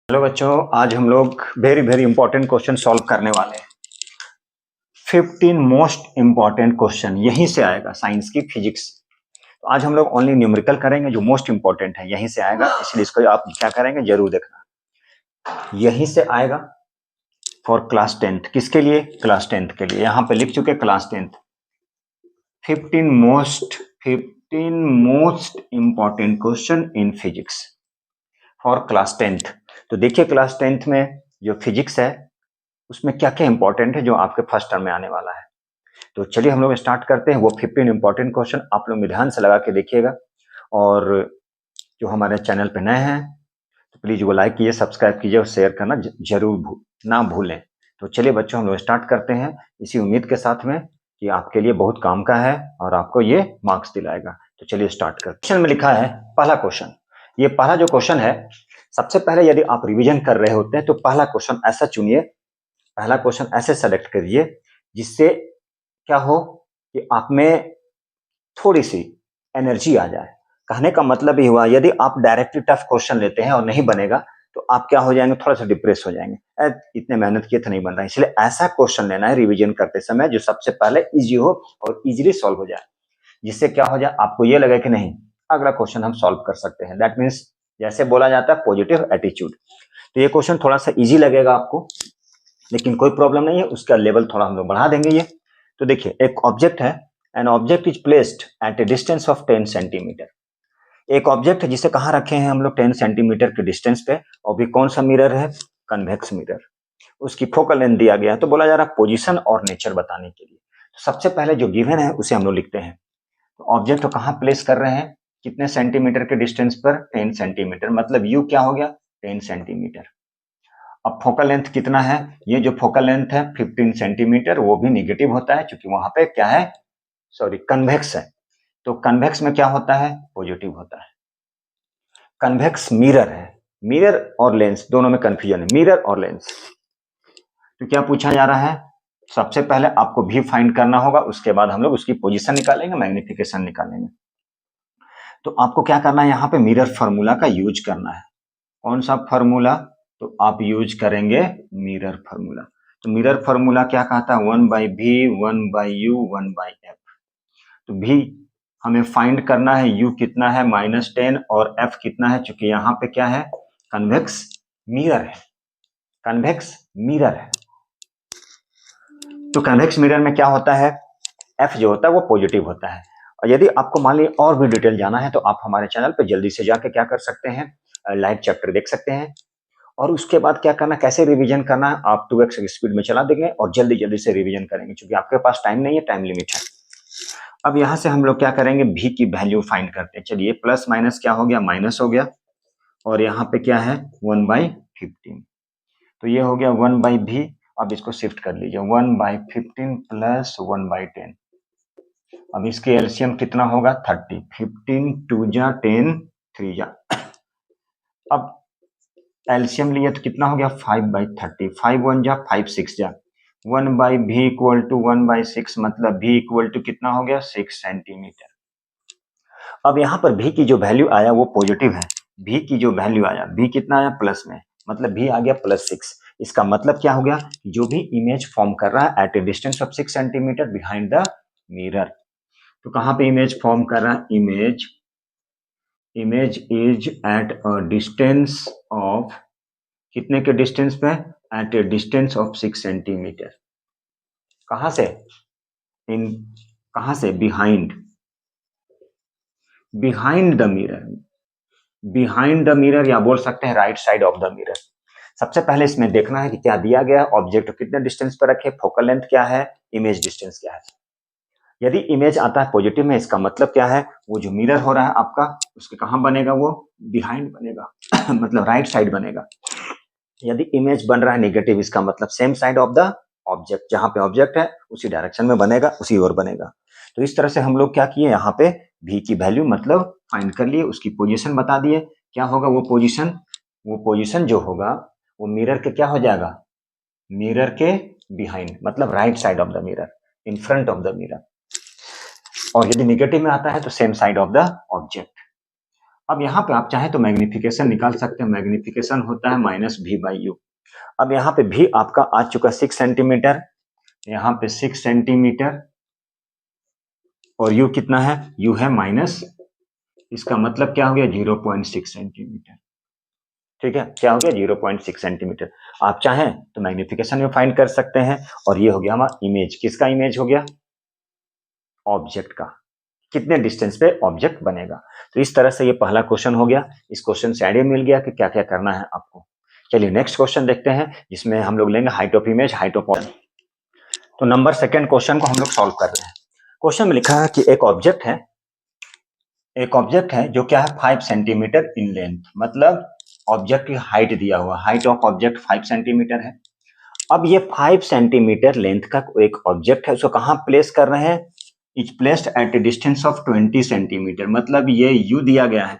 Hello बच्चों, आज हम लोग वेरी इंपॉर्टेंट क्वेश्चन सॉल्व करने वाले हैं। 15 मोस्ट इंपॉर्टेंट क्वेश्चन यहीं से आएगा, साइंस की फिजिक्स। तो आज हम लोग ओनली न्यूमेरिकल करेंगे, जो मोस्ट इंपॉर्टेंट है यहीं से आएगा, इसलिए इसको आप क्या करेंगे जरूर देखना। यहीं से आएगा फॉर क्लास 10th। किसके लिए? क्लास 10th के लिए। यहाँ पे लिख चुके class 10th 15 most important question in physics for class 10th। तो देखिए क्लास 10th में जो फिजिक्स है उसमें क्या क्या इंपॉर्टेंट है जो आपके फर्स्ट टर्म में आने वाला है। तो चलिए हम लोग स्टार्ट करते हैं। वो 15 इंपॉर्टेंट क्वेश्चन आप लोग ध्यान से लगा के देखिएगा, और जो हमारे चैनल पे नए हैं तो प्लीज वो लाइक कीजिए, सब्सक्राइब कीजिए और शेयर करना जरूर ना भूलें। तो चलिए बच्चों हम लोग स्टार्ट करते हैं, इसी उम्मीद के साथ में कि आपके लिए बहुत काम का है और आपको ये मार्क्स दिलाएगा। तो चलिए स्टार्ट करते हैं। क्वेश्चन में लिखा है पहला क्वेश्चन। ये पहला जो क्वेश्चन है, सबसे पहले यदि आप रिवीजन कर रहे होते हैं तो पहला क्वेश्चन ऐसा चुनिए, पहला क्वेश्चन ऐसे सेलेक्ट करिए जिससे क्या हो कि आप में थोड़ी सी एनर्जी आ जाए। कहने का मतलब ये हुआ, यदि आप डायरेक्टली टफ क्वेश्चन लेते हैं और नहीं बनेगा तो आप क्या हो जाएंगे, थोड़ा सा डिप्रेस हो जाएंगे, इतने मेहनत किए तो नहीं बन रहा है। इसलिए ऐसा क्वेश्चन लेना है रिवीजन करते समय जो सबसे पहले इजी हो और इजीली सॉल्व हो जाए, जिससे क्या हो जाए आपको ये लगे कि नहीं अगला क्वेश्चन हम सॉल्व कर सकते हैं। दैट मीन्स जैसे बोला जाता है पॉजिटिव एटीट्यूड। तो ये क्वेश्चन थोड़ा सा इजी लगेगा आपको, लेकिन कोई प्रॉब्लम नहीं है, उसका लेवल थोड़ा हम लोग बढ़ा देंगे। ये तो देखिए एक ऑब्जेक्ट है, an object is placed at a distance of 10 centimetre. एक ऑब्जेक्ट है जिसे कहाँ रखे हैं हम लोग, 10 सेंटीमीटर के डिस्टेंस पे, और भी कौन सा मिरर है, कन्वेक्स मिरर। उसकी फोकल लेंथ दिया गया है, तो बोला जा रहा है पोजीशन और नेचर बताने के लिए। तो सबसे पहले जो गिवन है उसे हम लोग लिखते हैं। तो ऑब्जेक्ट को कहाँ प्लेस कर रहे हैं, कितने सेंटीमीटर के डिस्टेंस पर, 10 सेंटीमीटर, मतलब यू क्या हो गया 10 सेंटीमीटर। अब फोकल लेंथ कितना है, ये जो फोकल लेंथ है 15 सेंटीमीटर, वो भी निगेटिव होता है क्योंकि वहां पे क्या है, सॉरी कन्वेक्स है। तो कन्वेक्स में क्या होता है, पॉजिटिव होता है। कन्वेक्स मिरर है, मिरर और लेंस दोनों में कंफ्यूजन है, मिरर और लेंस। तो क्या पूछा जा रहा है, सबसे पहले आपको भी फाइंड करना होगा, उसके बाद हम लोग उसकी पोजीशन निकालेंगे, मैग्निफिकेशन निकालेंगे। तो आपको क्या करना है, यहाँ पे मिरर फार्मूला का यूज करना है। कौन सा फार्मूला, तो आप यूज करेंगे मिरर फार्मूला। तो मिरर फार्मूला क्या कहता है, 1/v 1/u 1/f। तो v हमें फाइंड करना है, u कितना है -10 और f कितना है, चूंकि यहाँ पे क्या है कन्वेक्स मिरर है, कन्वेक्स मिरर है। तो कन्वेक्स मिरर में क्या होता है, f जो होता है वो पॉजिटिव होता है। और यदि आपको मान लीजिए और भी डिटेल जाना है तो आप हमारे चैनल पे जल्दी से जाके क्या कर सकते हैं, लाइव चैप्टर देख सकते हैं। और उसके बाद क्या करना, कैसे रिवीजन करना है, आप 2x की स्पीड में चला देंगे और जल्दी जल्दी से रिवीजन करेंगे, क्योंकि आपके पास टाइम नहीं है, टाइम लिमिट है। अब यहाँ से हम लोग क्या करेंगे, v की वैल्यू फाइंड करते हैं। चलिए प्लस माइनस क्या हो गया, माइनस हो गया, और यहाँ पे क्या है 1/15। तो ये हो गया 1/v। अब इसको शिफ्ट कर लीजिए, 1/15 प्लस 1/10। अब इसके एलसीएम कितना होगा 30, 15 2 जा 10 3 जा। अब एलसीएम लिए तो कितना हो गया 5/30, 5 1 जा 5 6 जा, 1/v इक्वल टू 1/6, मतलब v इक्वल टू कितना हो गया 6 सेंटीमीटर। अब यहाँ पर v की जो वैल्यू आया वो पॉजिटिव है, v की जो वैल्यू आया, v कितना आया प्लस में, मतलब v आ गया +6। इसका मतलब क्या हो गया, जो भी इमेज फॉर्म कर रहा है at a distance of 6 centimetre behind the mirror. तो कहाँ पे इमेज फॉर्म कर रहा है, image is at a distance of, कितने के डिस्टेंस पे, at a distance of 6 centimetre. कहां से, इन कहां से, behind, behind the mirror, behind the mirror, या बोल सकते हैं right side of the mirror. सबसे पहले इसमें देखना है कि क्या दिया गया, ऑब्जेक्ट कितने डिस्टेंस पर रखे, फोकल लेंथ क्या है, इमेज डिस्टेंस क्या है। यदि इमेज आता है पॉजिटिव में, इसका मतलब क्या है, वो जो मिरर हो रहा है आपका उसके कहां बनेगा, वो बिहाइंड बनेगा मतलब राइट साइड बनेगा। यदि इमेज बन रहा है नेगेटिव, इसका मतलब same side of the object, जहां पे ऑब्जेक्ट है उसी डायरेक्शन में बनेगा, उसी ओर बनेगा। तो इस तरह से हम लोग क्या किए, यहाँ पे v की वैल्यू मतलब फाइंड कर लिए, उसकी पोजीशन बता दिए। क्या होगा वो पोजीशन, वो पोजीशन जो होगा वो मिरर के क्या हो जाएगा, मिरर के बिहाइंड, मतलब right side of the mirror, in front of the mirror. और यदि निगेटिव में आता है तो same side of the object. अब यहाँ पे आप चाहें तो मैग्निफिकेशन निकाल सकते हैं, मैग्निफिकेशन होता है -v/u। अब यहाँ पे v आपका आ चुका 6 सेंटीमीटर, यहाँ पे 6 सेंटीमीटर और u कितना है, u है माइनस, इसका मतलब क्या हो गया 0.6 सेंटीमीटर। ठीक है, क्या हो गया 0.6 सेंटीमीटर। आप चाहें तो मैग्निफिकेशन में फाइंड कर सकते हैं। और ये हो गया हमारा इमेज, किसका इमेज हो गया, ऑब्जेक्ट का, कितने डिस्टेंस पे ऑब्जेक्ट बनेगा। तो इस तरह से ये पहला क्वेश्चन हो गया। इस क्वेश्चन से आइडिया मिल गया कि क्या क्या करना है आपको। चलिए नेक्स्ट क्वेश्चन देखते हैं, जिसमें हम लोग लेंगे height of image, height of point. तो नंबर सेकंड क्वेश्चन को हम लोग सॉल्व कर रहे हैं। क्वेश्चन में लिखा है कि एक ऑब्जेक्ट है जो क्या है 5 सेंटीमीटर इन लेंथ, मतलब ऑब्जेक्ट की हाइट दिया हुआ, हाइट ऑफ ऑब्जेक्ट 5 सेंटीमीटर है। अब ये 5 सेंटीमीटर लेंथ का एक ऑब्जेक्ट है, उसको कहाँ प्लेस कर रहे हैं, is placed at a distance of 20 centimetre, मतलब ये u दिया गया है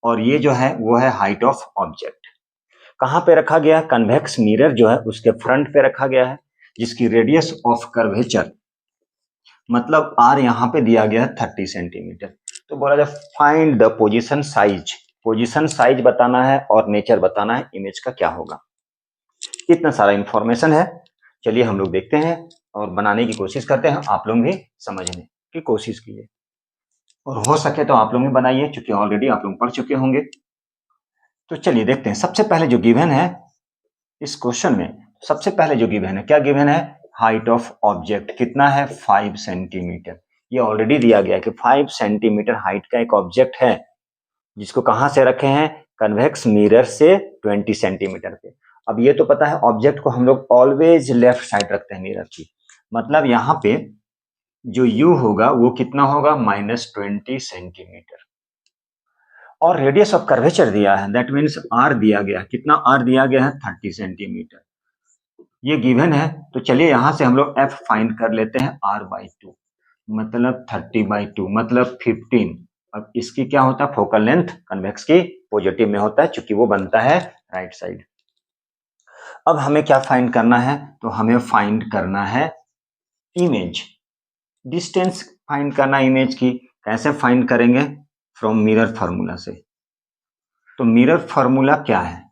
और ये जो है वो है हाइट ऑफ ऑब्जेक्ट। कहाँ पे रखा गया, कन्वेक्स मिरर जो है उसके फ्रंट पे रखा गया है, जिसकी रेडियस ऑफ कर्वेचर मतलब r यहाँ पे दिया गया है 30 सेंटीमीटर। तो बोला जाए find the position size, position size बताना है और नेचर बताना है इमेज का क्या होगा। इतना सारा इंफॉर्मेशन है। चलिए हम लोग देखते हैं और बनाने की कोशिश करते हैं, आप लोग भी समझने की कोशिश कीजिए और हो सके तो आप लोग भी बनाइए, क्योंकि ऑलरेडी आप लोग पढ़ चुके होंगे। तो चलिए देखते हैं। सबसे पहले जो गिवन है इस क्वेश्चन में, सबसे पहले जो गिवन है, क्या गिवन है, हाइट ऑफ ऑब्जेक्ट कितना है 5 सेंटीमीटर। ये ऑलरेडी दिया गया है कि 5 सेंटीमीटर हाइट का एक ऑब्जेक्ट है, जिसको कहां से रखे हैं, कन्वेक्स मिरर से 20 सेंटीमीटर पे। अब ये तो पता है ऑब्जेक्ट को हम लोग ऑलवेज लेफ्ट साइड रखते हैं मिरर की, मतलब यहाँ पे जो u होगा वो कितना होगा -20 सेंटीमीटर। और रेडियस ऑफ कर्वेचर दिया है, दैट मीन्स r दिया गया, कितना r दिया गया है 30 सेंटीमीटर। ये गिवन है, तो चलिए यहां से हम लोग f फाइंड कर लेते हैं, r/2 मतलब 30/2 मतलब 15। अब इसकी क्या होता है, फोकल लेंथ कन्वेक्स की पॉजिटिव में होता है, चूंकि वो बनता है राइट साइड। अब हमें क्या फाइंड करना है, तो हमें फाइंड करना है इमेज, डिस्टेंस फाइंड करना इमेज की। कैसे फाइंड करेंगे, फ्रॉम मिरर फार्मूला से। तो मिरर फार्मूला क्या है,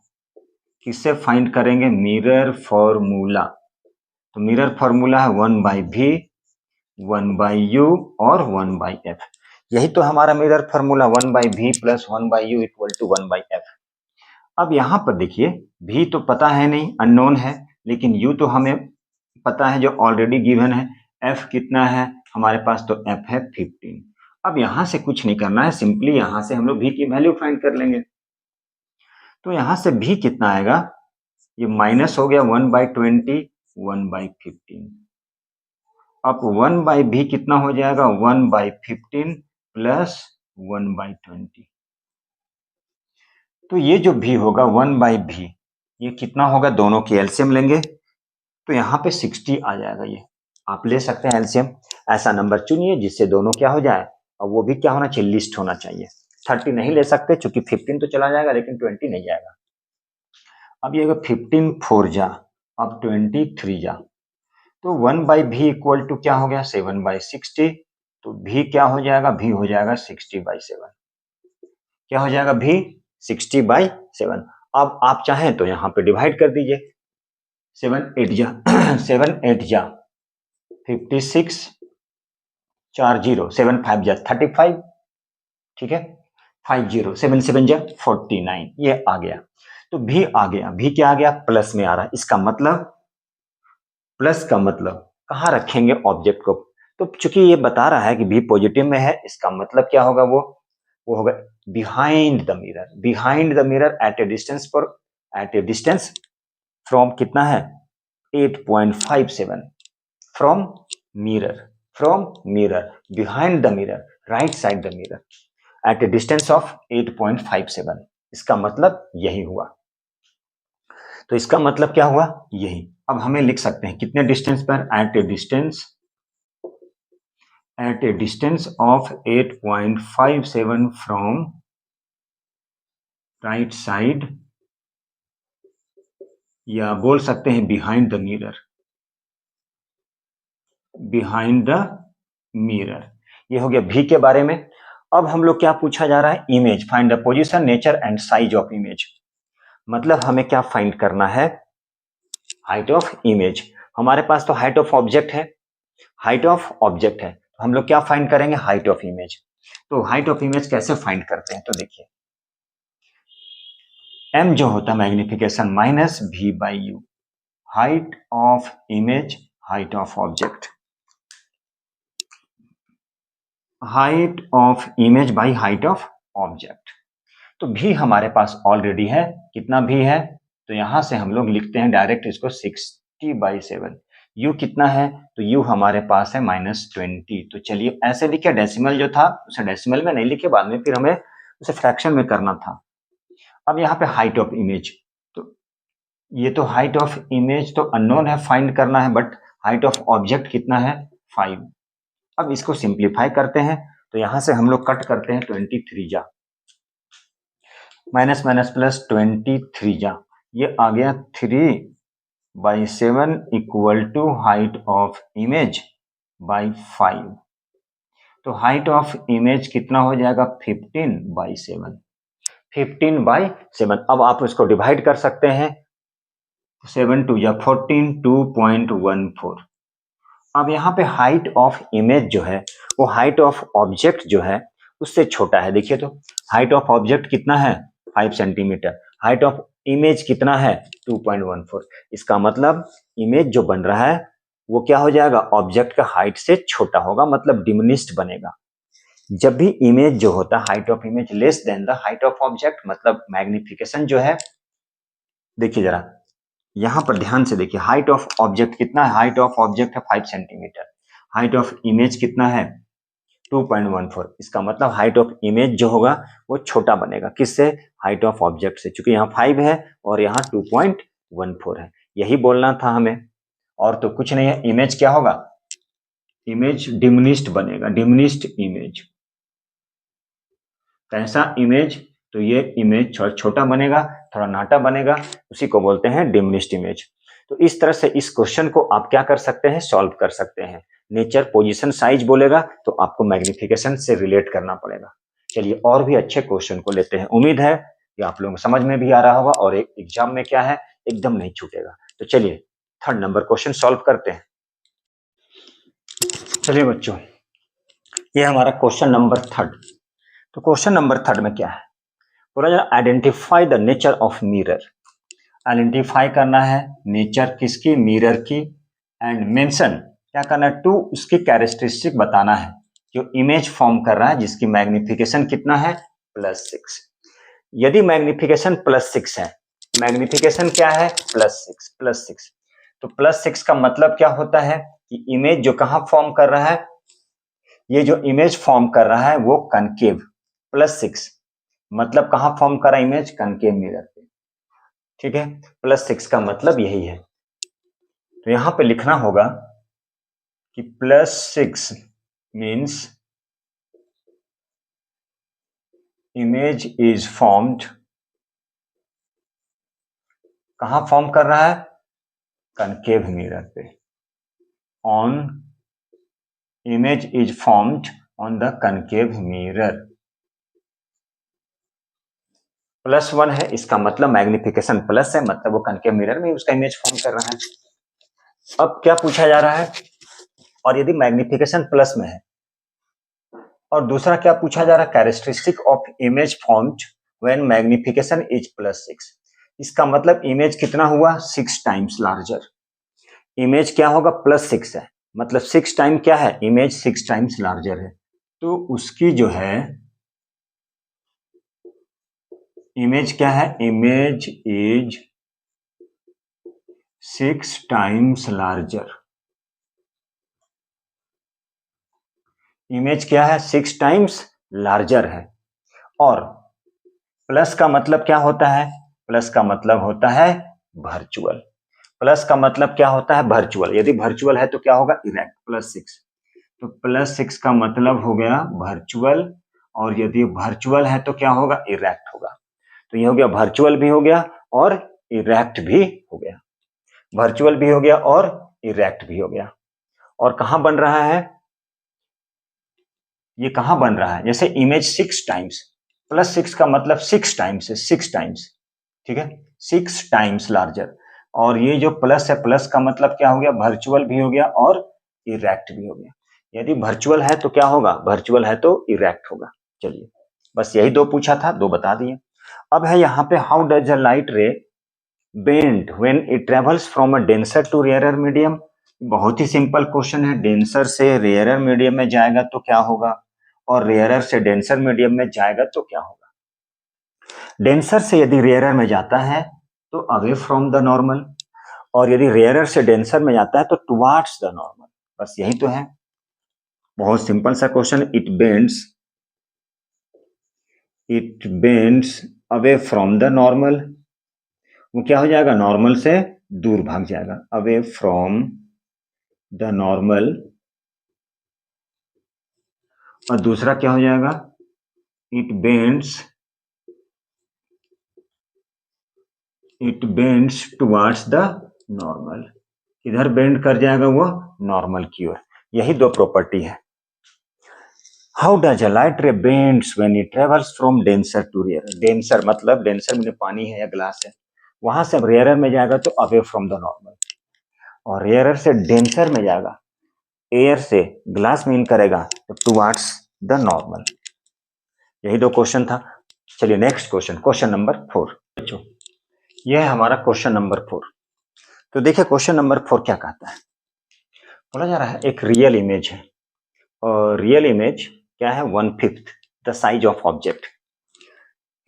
किससे फाइंड करेंगे, मिरर फार्मूला। तो मिरर फार्मूला है 1/v 1/u और 1/f। यही तो हमारा mirror formula 1/v plus 1/u equal to 1/f। अब यहाँ पर देखिए v तो पता है नहीं, अननोन है, लेकिन u तो हमें पता है जो ऑलरेडी गिवन है। f कितना है हमारे पास, तो f है 15। अब यहाँ से कुछ नहीं करना है, सिंपली यहाँ से हम लोग v की वैल्यू फाइंड कर लेंगे। तो यहाँ से v कितना आएगा, ये माइनस हो गया 1/20 1/15। अब 1/v कितना हो जाएगा, 1/15 प्लस 1/20। तो ये जो v होगा 1/v, ये कितना होगा, दोनों की एलसीएम लेंगे तो यहाँ पे 60 आ जाएगा। ये आप ले सकते हैं एलसीएम, ऐसा नंबर चुनिए जिससे दोनों क्या हो जाए, और वो भी क्या होना चाहिए, लिस्ट होना चाहिए। 30 नहीं ले सकते क्योंकि 15 तो चला जाएगा, लेकिन 20 नहीं जाएगा। अब ये 15 4 जा, अब 23 जा, तो 1/v इक्वल टू क्या हो गया 7/60। तो v क्या हो जाएगा, v हो जाएगा 60/7। क्या हो जाएगा, v 60/7। अब आप चाहें तो यहाँ पे डिवाइड कर दीजिए, 7 8 जा 7 8 जा 56, 4 0 7 5 जा 35, ठीक है, 50 7 7 जा 49, ये आ गया। तो भी आ गया, भी क्या आ गया, प्लस में आ रहा है। इसका मतलब, प्लस का मतलब कहाँ रखेंगे ऑब्जेक्ट को, तो चूंकि ये बता रहा है कि भी पॉजिटिव में है, इसका मतलब क्या होगा, वो होगा behind the mirror, behind the mirror at a distance, पर एट ए डिस्टेंस फ्रॉम कितना है 8.57 from mirror behind the mirror right side the mirror at a distance of 8.57। इसका मतलब यही हुआ। तो इसका मतलब क्या हुआ, यही। अब हमें लिख सकते हैं कितने डिस्टेंस पर, at a distance of 8.57 from right side, या बोल सकते हैं behind the mirror, behind the mirror. ये हो गया भी के बारे में। अब हम लोग क्या पूछा जा रहा है, image, find the position, nature and size of image. मतलब हमें क्या फाइंड करना है, हाइट ऑफ इमेज। हमारे पास तो हाइट ऑफ ऑब्जेक्ट है, हाइट ऑफ ऑब्जेक्ट है, तो हम लोग क्या फाइंड करेंगे, हाइट ऑफ इमेज। तो हाइट ऑफ इमेज कैसे फाइंड करते हैं, तो देखिए m जो होता है magnification minus v by you, height of image, height of object, height of image by height of object. तो भी हमारे पास ऑलरेडी है, कितना भी है, तो यहां से हम लोग लिखते हैं डायरेक्ट इसको 60/7। यू कितना है, तो यू हमारे पास है -20। तो चलिए ऐसे लिखे, डेसिमल जो था उसे डेसिमल में नहीं लिखे, बाद में फिर हमें उसे फ्रैक्शन में करना था। अब यहाँ पे हाइट ऑफ इमेज, तो ये तो हाइट ऑफ इमेज तो अननोन है, फाइंड करना है, बट हाइट ऑफ ऑब्जेक्ट कितना है, 5। अब इसको सिंप्लीफाई करते हैं, तो यहां से हम लोग कट करते हैं 23 जा, माइनस माइनस प्लस 23 जा, ये आ गया 3/7 equal to height of image by 5। तो हाइट ऑफ इमेज कितना हो जाएगा, 15/7, 15/7। अब आप इसको डिवाइड कर सकते हैं, 7 2 जा 14, 2.14। अब यहाँ पे हाइट ऑफ इमेज जो है वो हाइट ऑफ ऑब्जेक्ट जो है उससे छोटा है। देखिए तो हाइट ऑफ ऑब्जेक्ट कितना है, 5 सेंटीमीटर, हाइट ऑफ इमेज कितना है, 2.14। इसका मतलब इमेज जो बन रहा है वो क्या हो जाएगा, ऑब्जेक्ट का हाइट से छोटा होगा, मतलब डिमिनिश्ड बनेगा। जब भी इमेज जो होता है, height of image less than the height of object, मतलब मैग्निफिकेशन जो है, देखिए जरा यहां पर ध्यान से देखिए, हाइट ऑफ ऑब्जेक्ट कितना है, हाइट ऑफ ऑब्जेक्ट है 5 सेंटीमीटर, हाइट ऑफ इमेज कितना है 2.14। इसका मतलब हाइट ऑफ इमेज जो होगा वो छोटा बनेगा, किससे, हाइट ऑफ ऑब्जेक्ट से, क्योंकि यहाँ 5 है और यहाँ 2.14 है। यही बोलना था हमें, और तो कुछ नहीं है। इमेज क्या होगा, इमेज डिमिनिश्ड बनेगा, डिमिनिश्ड इमेज। कैसा इमेज, तो ये इमेज छोटा बनेगा, थोड़ा नाटा बनेगा, उसी को बोलते हैं डिमिनिश्ड इमेज। तो इस तरह से इस क्वेश्चन को आप क्या कर सकते हैं, सॉल्व कर सकते हैं। नेचर, पोजीशन, साइज बोलेगा तो आपको मैग्निफिकेशन से रिलेट करना पड़ेगा। चलिए और भी अच्छे क्वेश्चन को लेते हैं। उम्मीद है कि आप लोगों को समझ में भी आ रहा होगा और एक एग्जाम में क्या है, एकदम नहीं छूटेगा। तो चलिए 3rd नंबर क्वेश्चन सॉल्व करते हैं। चलिए बच्चों, ये हमारा क्वेश्चन नंबर 3rd। तो क्वेश्चन नंबर 3rd में क्या है, बोला जा identify the nature of mirror. Identify करना है नेचर किसकी, मिरर की, एंड मेंशन क्या करना है, टू उसकी कैरेक्टरिस्टिक बताना है, जो इमेज फॉर्म कर रहा है जिसकी मैग्निफिकेशन कितना है, +6। यदि मैग्निफिकेशन +6 है, मैग्निफिकेशन क्या है, +6, +6, तो +6 का मतलब क्या होता है कि इमेज जो कहां फॉर्म कर रहा है, ये जो इमेज फॉर्म कर रहा है वो कनकेव, +6 मतलब कहां फॉर्म कर रहा है इमेज, कनकेव मिरर पे। ठीक है, +6 का मतलब यही है। तो यहां पे लिखना होगा कि +6 मीन्स इमेज इज फॉर्म्ड, कहां फॉर्म कर रहा है, कनकेव मिरर पे, on image is formed on the concave mirror. +1 है, इसका मतलब मैग्निफिकेशन प्लस है, मतलब वो कनकेव मिरर में उसका इमेज फॉर्म कर रहा है। अब क्या पूछा जा रहा है, और यदि मैग्निफिकेशन प्लस में है, और दूसरा क्या पूछा जा रहा है, characteristic of image formed when magnification is +6। इसका मतलब इमेज कितना हुआ, 6 टाइम्स लार्जर। इमेज क्या होगा, +6 है, मतलब 6 टाइम क्या है, इमेज 6 टाइम्स लार्जर है, तो उसकी जो है इमेज क्या है, image is 6 times larger. Image क्या है, 6 टाइम्स लार्जर है। और प्लस का मतलब क्या होता है, प्लस का मतलब होता है वर्चुअल। प्लस का मतलब क्या होता है, वर्चुअल। यदि वर्चुअल है तो क्या होगा, इरेक्ट, +6। तो +6 का मतलब हो गया वर्चुअल, और यदि वर्चुअल है तो क्या होगा, इरेक्ट होगा। तो ये हो गया, वर्चुअल भी हो गया और इरेक्ट भी हो गया, वर्चुअल भी हो गया और इरेक्ट भी हो गया। और कहां बन रहा है, ये कहाँ बन रहा है, जैसे इमेज 6 टाइम्स, +6 का मतलब 6 टाइम्स है, 6 टाइम्स, ठीक है, 6 टाइम्स लार्जर। और ये जो प्लस है, प्लस का मतलब क्या हो गया, वर्चुअल भी हो गया और इरेक्ट भी हो गया। यदि वर्चुअल है तो क्या होगा, वर्चुअल है तो इरेक्ट होगा। चलिए, बस यही दो पूछा था, दो बता दिए। अब है यहाँ पे, how does a light ray bend when it travels from a denser to rarer medium. बहुत ही सिंपल क्वेश्चन है, डेंसर से रेयरर मीडियम में जाएगा तो क्या होगा, और रेयरर से डेंसर मीडियम में जाएगा तो क्या होगा। डेंसर से यदि रेयरर में जाता है तो अवे फ्रॉम द नॉर्मल, और यदि रेयरर से डेंसर में जाता है तो टुवार्ड्स द नॉर्मल। बस यही तो है, बहुत सिंपल सा question. It bends away from the normal, वो क्या हो जाएगा, नॉर्मल से दूर भाग जाएगा, अवे फ्रॉम द नॉर्मल। और दूसरा क्या हो जाएगा, it bends towards the normal, इधर बेंड कर जाएगा वो नॉर्मल की ओर। यही दो प्रॉपर्टी है। How does a light ray bends when it travels from denser to rarer. Denser मतलब, डेंसर में पानी है या ग्लास है, वहां से रेयरर में जाएगा तो अवे फ्रॉम द नॉर्मल, और रेयरर से डेंसर में जाएगा, एयर से ग्लास में इन करेगा तो टुवार्ड्स द नॉर्मल। यही दो क्वेश्चन था। चलिए नेक्स्ट क्वेश्चन, क्वेश्चन नंबर 4। बच्चों, यह है हमारा क्वेश्चन नंबर 4। तो देखिए क्वेश्चन नंबर 4 क्या कहता है, बोला जा रहा है एक रियल इमेज है, और रियल इमेज क्या है, 1/5 the size of object.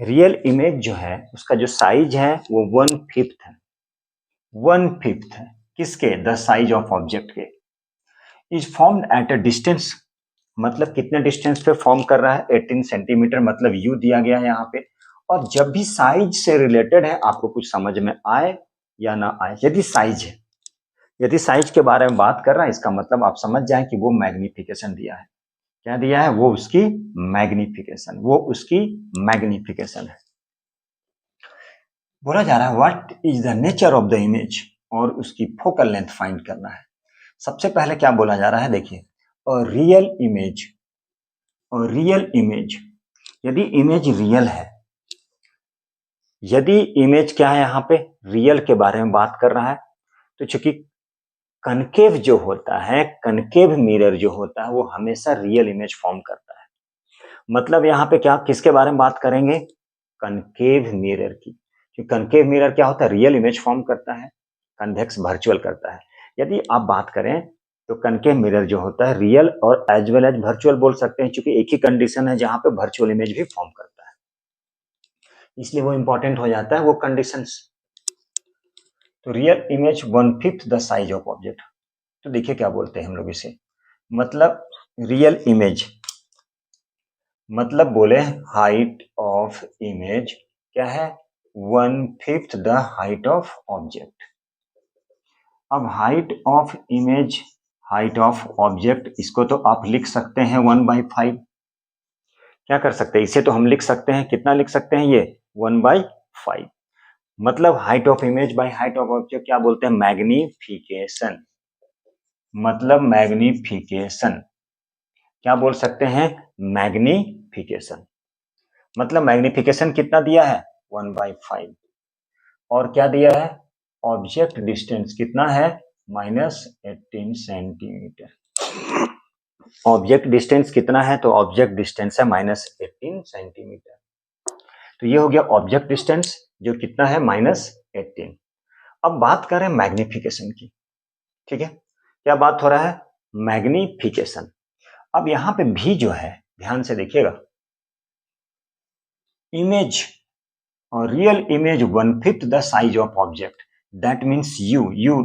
Real image जो है उसका जो साइज है वो 1/5 है, 1/5 है किसके, द साइज ऑफ ऑब्जेक्ट के। Is formed at a distance, मतलब कितने डिस्टेंस पे फॉर्म कर रहा है, 18 सेंटीमीटर, मतलब यू दिया गया है यहाँ पे। और जब भी साइज से रिलेटेड है, आपको कुछ समझ में आए या ना आए, यदि साइज है, यदि साइज के बारे में बात कर रहा है, इसका मतलब आप समझ जाए कि वो मैग्निफिकेशन दिया है। क्या दिया है, वो उसकी मैग्निफिकेशन, वो उसकी मैग्निफिकेशन है। बोला जा रहा है what is the nature of the image, और उसकी फोकल लेंथ फाइंड करना है। सबसे पहले क्या बोला जा रहा है, देखिए, और रियल इमेज, और रियल इमेज, यदि इमेज रियल है, यदि इमेज क्या है, यहाँ पे रियल के बारे में बात कर रहा है, तो चूंकि कनकेव जो होता है, कनकेव मिरर जो होता है, वो हमेशा रियल इमेज फॉर्म करता है। मतलब यहाँ पे क्या, किसके बारे में बात करेंगे, कनकेव मिरर की। क्योंकि कनकेव मिरर क्या होता है, रियल इमेज फॉर्म करता है, कन्वेक्स वर्चुअल करता है। यदि आप बात करें तो कनकेव मिरर जो होता है रियल और एज वेल एज वर्चुअल बोल सकते हैं, क्योंकि एक ही कंडीशन है जहां पे वर्चुअल इमेज भी फॉर्म करता है, इसलिए वो इंपॉर्टेंट हो जाता है वो कंडीशंस। तो real image 1/5 the size of object. तो देखिए क्या बोलते हैं हम लोग इसे, मतलब रियल इमेज मतलब बोले हाइट ऑफ इमेज क्या है, 1/5 द हाइट ऑफ ऑब्जेक्ट। अब height of image, height of object, इसको तो आप लिख सकते हैं 1/5। क्या कर सकते हैं, इसे तो हम लिख सकते हैं, कितना लिख सकते हैं ये, 1/5। मतलब height of image by height of object क्या बोलते हैं, मैग्निफिकेशन। मतलब मैग्निफिकेशन क्या बोल सकते हैं, मैग्निफिकेशन। मतलब मैग्निफिकेशन कितना दिया है, 1/5। और क्या दिया है, ऑब्जेक्ट डिस्टेंस कितना है, -18 सेंटीमीटर। ऑब्जेक्ट डिस्टेंस कितना है, तो ऑब्जेक्ट डिस्टेंस है -18 सेंटीमीटर। तो ये हो गया ऑब्जेक्ट डिस्टेंस जो कितना है, -18। अब बात करें मैग्निफिकेशन की, ठीक है, क्या बात हो रहा है, मैग्निफिकेशन। अब यहां पे भी जो है, ध्यान से देखिएगा, इमेज और real image 1/5 the size of object, that means you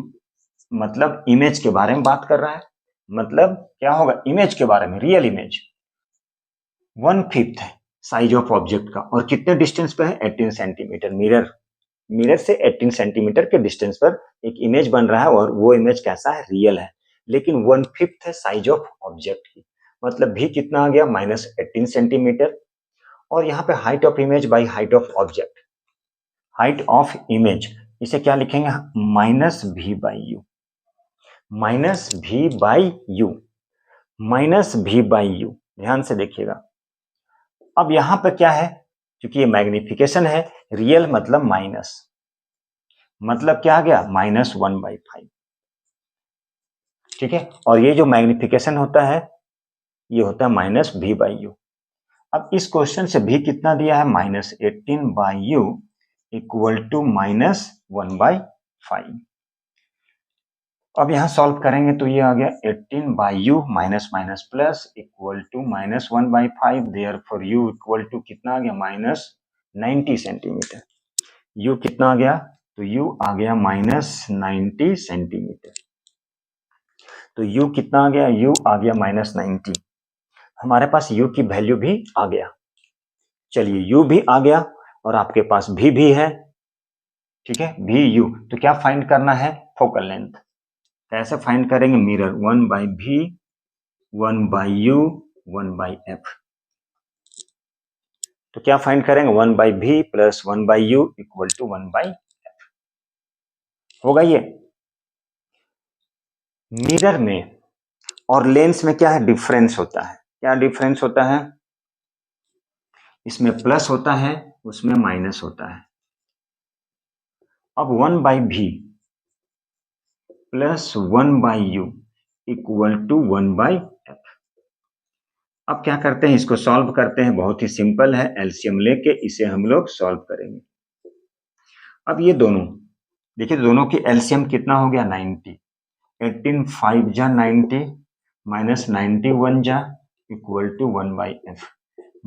मतलब इमेज के बारे में बात कर रहा है, मतलब क्या होगा, इमेज के बारे में, रियल इमेज 1/5 है साइज ऑफ ऑब्जेक्ट का, और कितने डिस्टेंस पे है, 18 सेंटीमीटर। मिरर से 18 सेंटीमीटर के डिस्टेंस पर एक इमेज बन रहा है, और वो इमेज कैसा है, रियल है, लेकिन 1/5 है साइज ऑफ ऑब्जेक्ट की। मतलब भी कितना आ गया, -18 सेंटीमीटर। और यहाँ पे height of image by height of object, height of image इसे क्या लिखेंगे, -v/u, -v/u, -v/u। ध्यान से देखिएगा। अब यहां पर क्या है, क्योंकि ये मैग्निफिकेशन है, रियल मतलब माइनस, मतलब क्या आ गया -1/5, ठीक है। और ये जो मैग्निफिकेशन होता है ये होता है -v/u। अब इस क्वेश्चन से भी कितना दिया है, -18/u इक्वल टू -1/5। अब यहाँ सॉल्व करेंगे तो ये आ गया 18/u minus minus plus equal to -1/5, therefore u equal to कितना आ गया -90 सेंटीमीटर। u कितना आ गया, तो u आ गया -90 सेंटीमीटर। तो u कितना आ गया, u आ गया -90। हमारे पास u की वैल्यू भी आ गया। चलिए u भी आ गया और आपके पास v भी है, ठीक है, vu। तो क्या फाइंड करना है, फोकल लेंथ। कैसे फाइंड करेंगे, मिरर 1/v 1/u 1/f। तो क्या फाइंड करेंगे, 1/v plus 1/u equal to 1/f होगा। ये मिरर में और लेंस में क्या है, डिफरेंस होता है। क्या डिफरेंस होता है, इसमें प्लस होता है, उसमें माइनस होता है। अब 1/v plus 1/u equal to 1/f। अब क्या करते हैं, इसको सॉल्व करते हैं, बहुत ही सिंपल है, एलसीएम लेके इसे हम लोग सॉल्व करेंगे। अब ये दोनों देखिए, दोनों की एलसीएम कितना हो गया, 90। 18 5 जा 90 माइनस 90 1 जा equal to 1/f,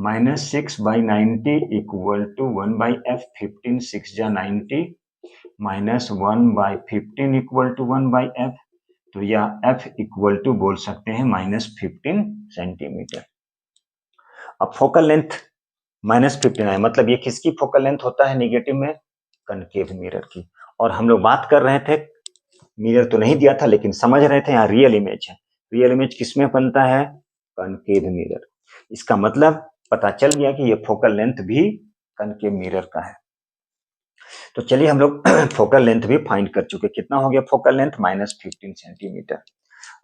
-6/90 equal to 1/f। 15 6 जा 90 माइनस 1/15 इक्वल टू 1/f। तो यह f इक्वल टू बोल सकते हैं -15 सेंटीमीटर। अब फोकल लेंथ -15 है, मतलब ये किसकी फोकल लेंथ होता है नेगेटिव में, कनकेव मिरर की। और हम लोग बात कर रहे थे, मिरर तो नहीं दिया था लेकिन समझ रहे थे, यहाँ रियल इमेज है। रियल इमेज किसमें बनता है, कनकेव मिरर। इसका मतलब पता चल गया कि ये फोकल लेंथ भी कनकेव मिरर का है। तो चलिए हम लोग फोकल लेंथ भी फाइंड कर चुके। कितना हो गया फोकल लेंथ, -15 सेंटीमीटर।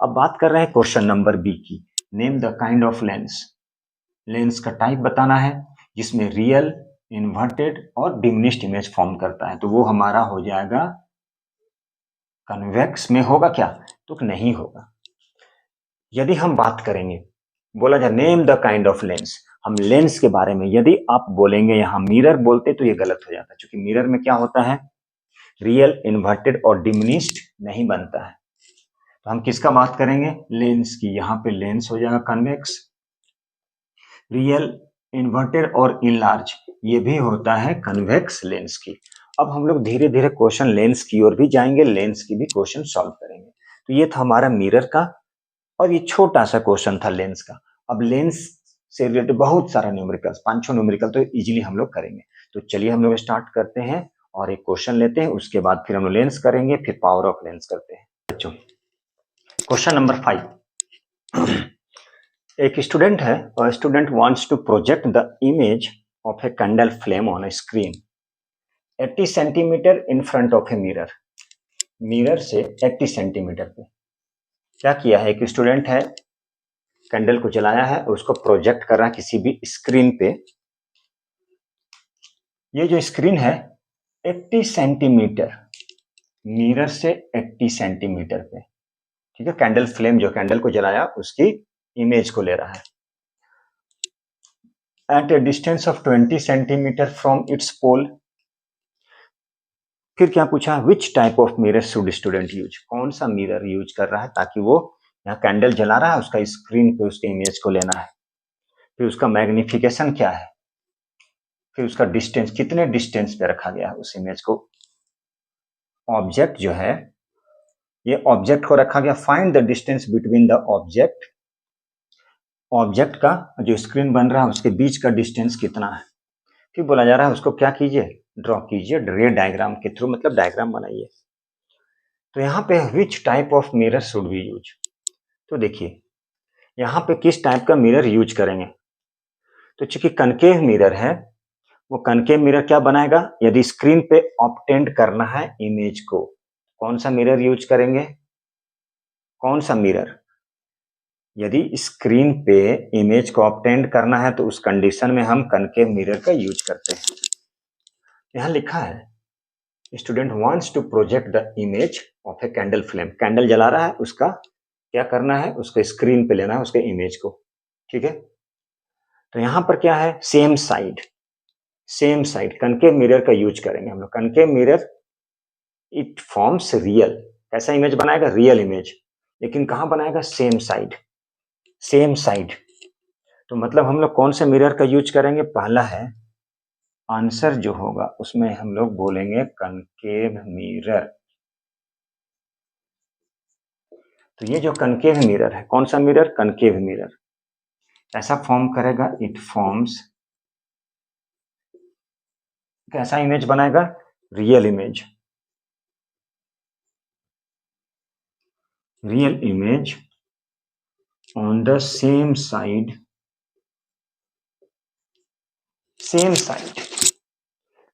अब बात कर रहे हैं क्वेश्चन नंबर बी की, name the kind of lens. Lens का टाइप बताना है जिसमें रियल, इन्वर्टेड और डिमिनिश्ड इमेज फॉर्म करता है। तो वो हमारा हो जाएगा कन्वेक्स में। होगा क्या, तो नहीं होगा। यदि हम बात करेंगे, बोला जाए name the kind of lens, हम लेंस के बारे में यदि आप बोलेंगे, यहाँ मिरर बोलते तो ये गलत हो जाता, क्योंकि मिरर में क्या होता है, रियल, इन्वर्टेड और डिमिनिश्ड नहीं बनता है। तो हम किसका बात करेंगे, लेंस की। यहाँ पे लेंस हो जाएगा कन्वेक्स। रियल, इन्वर्टेड और इनलार्ज ये भी होता है कन्वेक्स लेंस की। अब हम लोग धीरे धीरे क्वेश्चन लेंस की ओर भी जाएंगे, लेंस की भी क्वेश्चन सॉल्व करेंगे। तो ये था हमारा मिरर का, और ये छोटा सा क्वेश्चन था लेंस का। अब लेंस से रिलेटेड बहुत सारा न्यूमेरिकल्स, 5-6 न्यूमेरिकल तो इजीली हम लोग करेंगे। तो चलिए हम लोग स्टार्ट करते हैं और एक क्वेश्चन लेते हैं, उसके बाद फिर हम लोग लेंस करेंगे, फिर पावर ऑफ लेंस करते हैं। बच्चों, क्वेश्चन नंबर 5। एक स्टूडेंट है और student wants to project the image of a candle flame on a screen 80 centimetre in front of a mirror. Mirror से 80 सेंटीमीटर पे क्या किया है, एक स्टूडेंट है, कैंडल को जलाया है, उसको प्रोजेक्ट कर रहा है किसी भी स्क्रीन पे। ये जो स्क्रीन है 80 सेंटीमीटर, मिरर से 80 सेंटीमीटर पे, ठीक है, कैंडल फ्लेम जो कैंडल को जलाया उसकी इमेज को ले रहा है। At a distance of 20 centimetre from its pole. फिर क्या पूछा, which type of mirror should student use, कौन सा मिरर यूज कर रहा है ताकि वो यहाँ कैंडल जला रहा है, उसका स्क्रीन पे उसके इमेज को लेना है। फिर उसका मैग्निफिकेशन क्या है, फिर उसका डिस्टेंस, कितने डिस्टेंस पे रखा गया है उस इमेज को। ऑब्जेक्ट जो है, ये ऑब्जेक्ट को रखा गया, find the distance between the object, object का जो स्क्रीन बन रहा है उसके बीच का डिस्टेंस कितना है। फिर बोला जा रहा है उसको क्या कीजिए, ड्रॉ कीजिए रे डायग्राम के थ्रू, मतलब डायग्राम बनाइए। तो यहाँ पे which type of mirror should we use, तो देखिए यहाँ पे किस टाइप का मिरर यूज करेंगे। तो चूंकि कनकेव मिरर है, वो कनकेव मिरर क्या बनाएगा, यदि स्क्रीन पे ऑब्टेंड करना है इमेज को, कौन सा मिरर यूज करेंगे, कौन सा मिरर, यदि स्क्रीन पे इमेज को ऑब्टेन करना है तो उस कंडीशन में हम कनकेव मिरर का यूज करते हैं। यहाँ लिखा है student wants to project the image of a candle flame. Candle जला रहा है, उसका क्या करना है, उसको स्क्रीन पे लेना है उसके इमेज को। ठीक है, तो यहां पर क्या है, सेम साइड कनकेव मिरर का यूज करेंगे हम लोग। Concave mirror it forms real, कैसा इमेज बनाएगा, रियल इमेज, लेकिन कहां बनाएगा, सेम साइड। तो मतलब हम लोग कौन से मिरर का यूज करेंगे, पहला है आंसर जो होगा उसमें हम लोग बोलेंगे कनकेव मिरर। तो ये जो कनकेव मिरर है, कौन सा मिरर, कनकेव मिरर, ऐसा फॉर्म करेगा, इट फॉर्म्स, कैसा इमेज बनाएगा, real image on the same side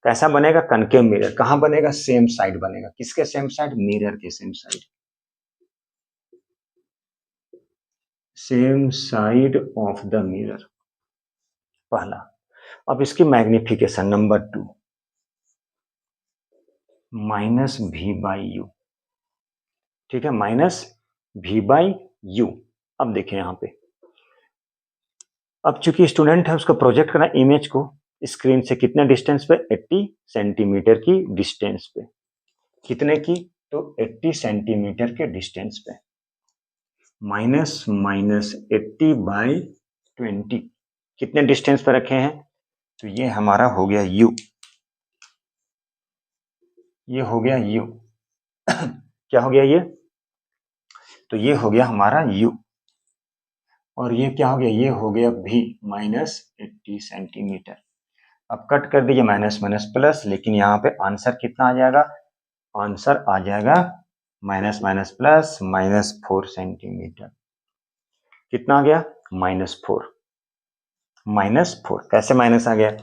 कैसा बनेगा, कनकेव मिरर कहां बनेगा, सेम साइड बनेगा। किसके सेम साइड, मिरर के same side of the mirror, पहला। अब इसकी मैग्निफिकेशन नंबर 2, -v/u, ठीक है, -v/u। अब देखें यहां पे, अब चूंकि स्टूडेंट है उसको प्रोजेक्ट करना इमेज को स्क्रीन से कितने डिस्टेंस पे, 80 सेंटीमीटर की डिस्टेंस पे। कितने की, तो 80 सेंटीमीटर के डिस्टेंस पे। -80/20 कितने डिस्टेंस पे रखे हैं, तो ये हमारा हो गया u, ये हो गया u क्या हो गया ये, तो ये हो गया हमारा u, और ये क्या हो गया, ये हो गया v, -80 सेंटीमीटर। अब कट कर दीजिए माइनस माइनस प्लस, लेकिन यहाँ पे आंसर कितना आ जाएगा, आंसर आ जाएगा माइनस माइनस प्लस -4 सेंटीमीटर। कितना आ गया, -4 कैसे माइनस आ गया,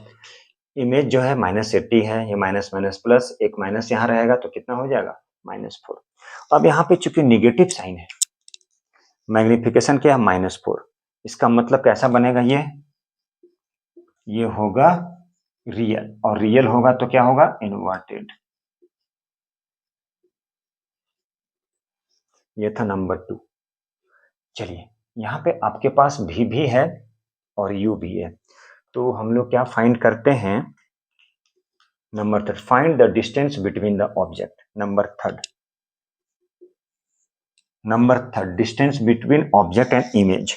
इमेज जो है -80 है, ये माइनस माइनस प्लस, एक माइनस यहाँ रहेगा तो कितना हो जाएगा, -4। अब यहाँ पे चूंकि निगेटिव साइन है, मैग्निफिकेशन क्या है, -4, इसका मतलब कैसा बनेगा, ये होगा रियल, और रियल होगा तो क्या होगा, इन्वर्टेड। ये था नंबर 2। चलिए यहाँ पे आपके पास भी है और यू भी है, तो हम लोग क्या फाइंड करते हैं, number 3, find the distance between the object. Number third distance between object and image.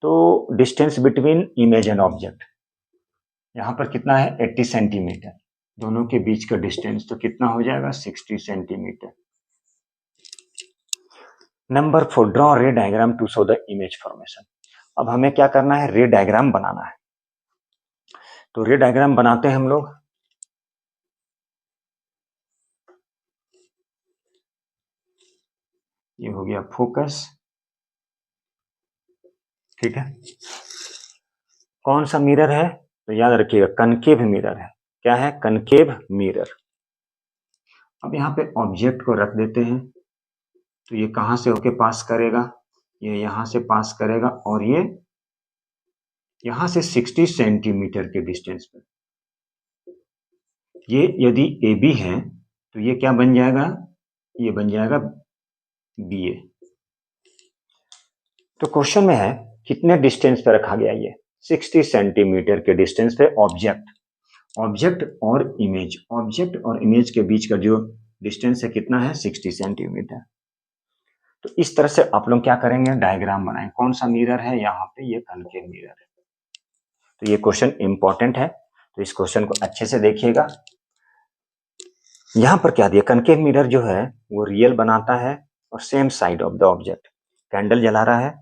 तो distance between image and object यहाँ पर कितना है, 80 सेंटीमीटर, दोनों के बीच का डिस्टेंस तो कितना हो जाएगा, 60 centimetre. Number 4, draw ray diagram to show the image formation. अब हमें क्या करना है, रे डायग्राम बनाना है। तो रे डायग्राम बनाते हैं हम लोग। ये हो गया फोकस, ठीक है, कौन सा मिरर है, तो याद रखिएगा कनकेव मिरर है। क्या है, कनकेव मिरर। अब यहाँ पे ऑब्जेक्ट को रख देते हैं, तो ये कहां से होके पास करेगा, ये यहां से पास करेगा, और ये यहां से 60 सेंटीमीटर के डिस्टेंस पर। ये यदि ए बी है तो ये क्या बन जाएगा, ये बन जाएगा बी ए। तो क्वेश्चन में है कितने डिस्टेंस पे रखा गया, ये 60 सेंटीमीटर के डिस्टेंस पे ऑब्जेक्ट और इमेज के बीच का जो डिस्टेंस है कितना है, 60 सेंटीमीटर। तो इस तरह से आप लोग क्या करेंगे, डायग्राम बनाएं। कौन सा मिरर है, यहाँ पे ये कनकेव मिरर है। तो ये क्वेश्चन इंपॉर्टेंट है, तो इस क्वेश्चन को अच्छे से देखिएगा। यहाँ पर क्या दिया, कनकेव मिरर जो है वो रियल बनाता है और same side of the object. Candle जला रहा है,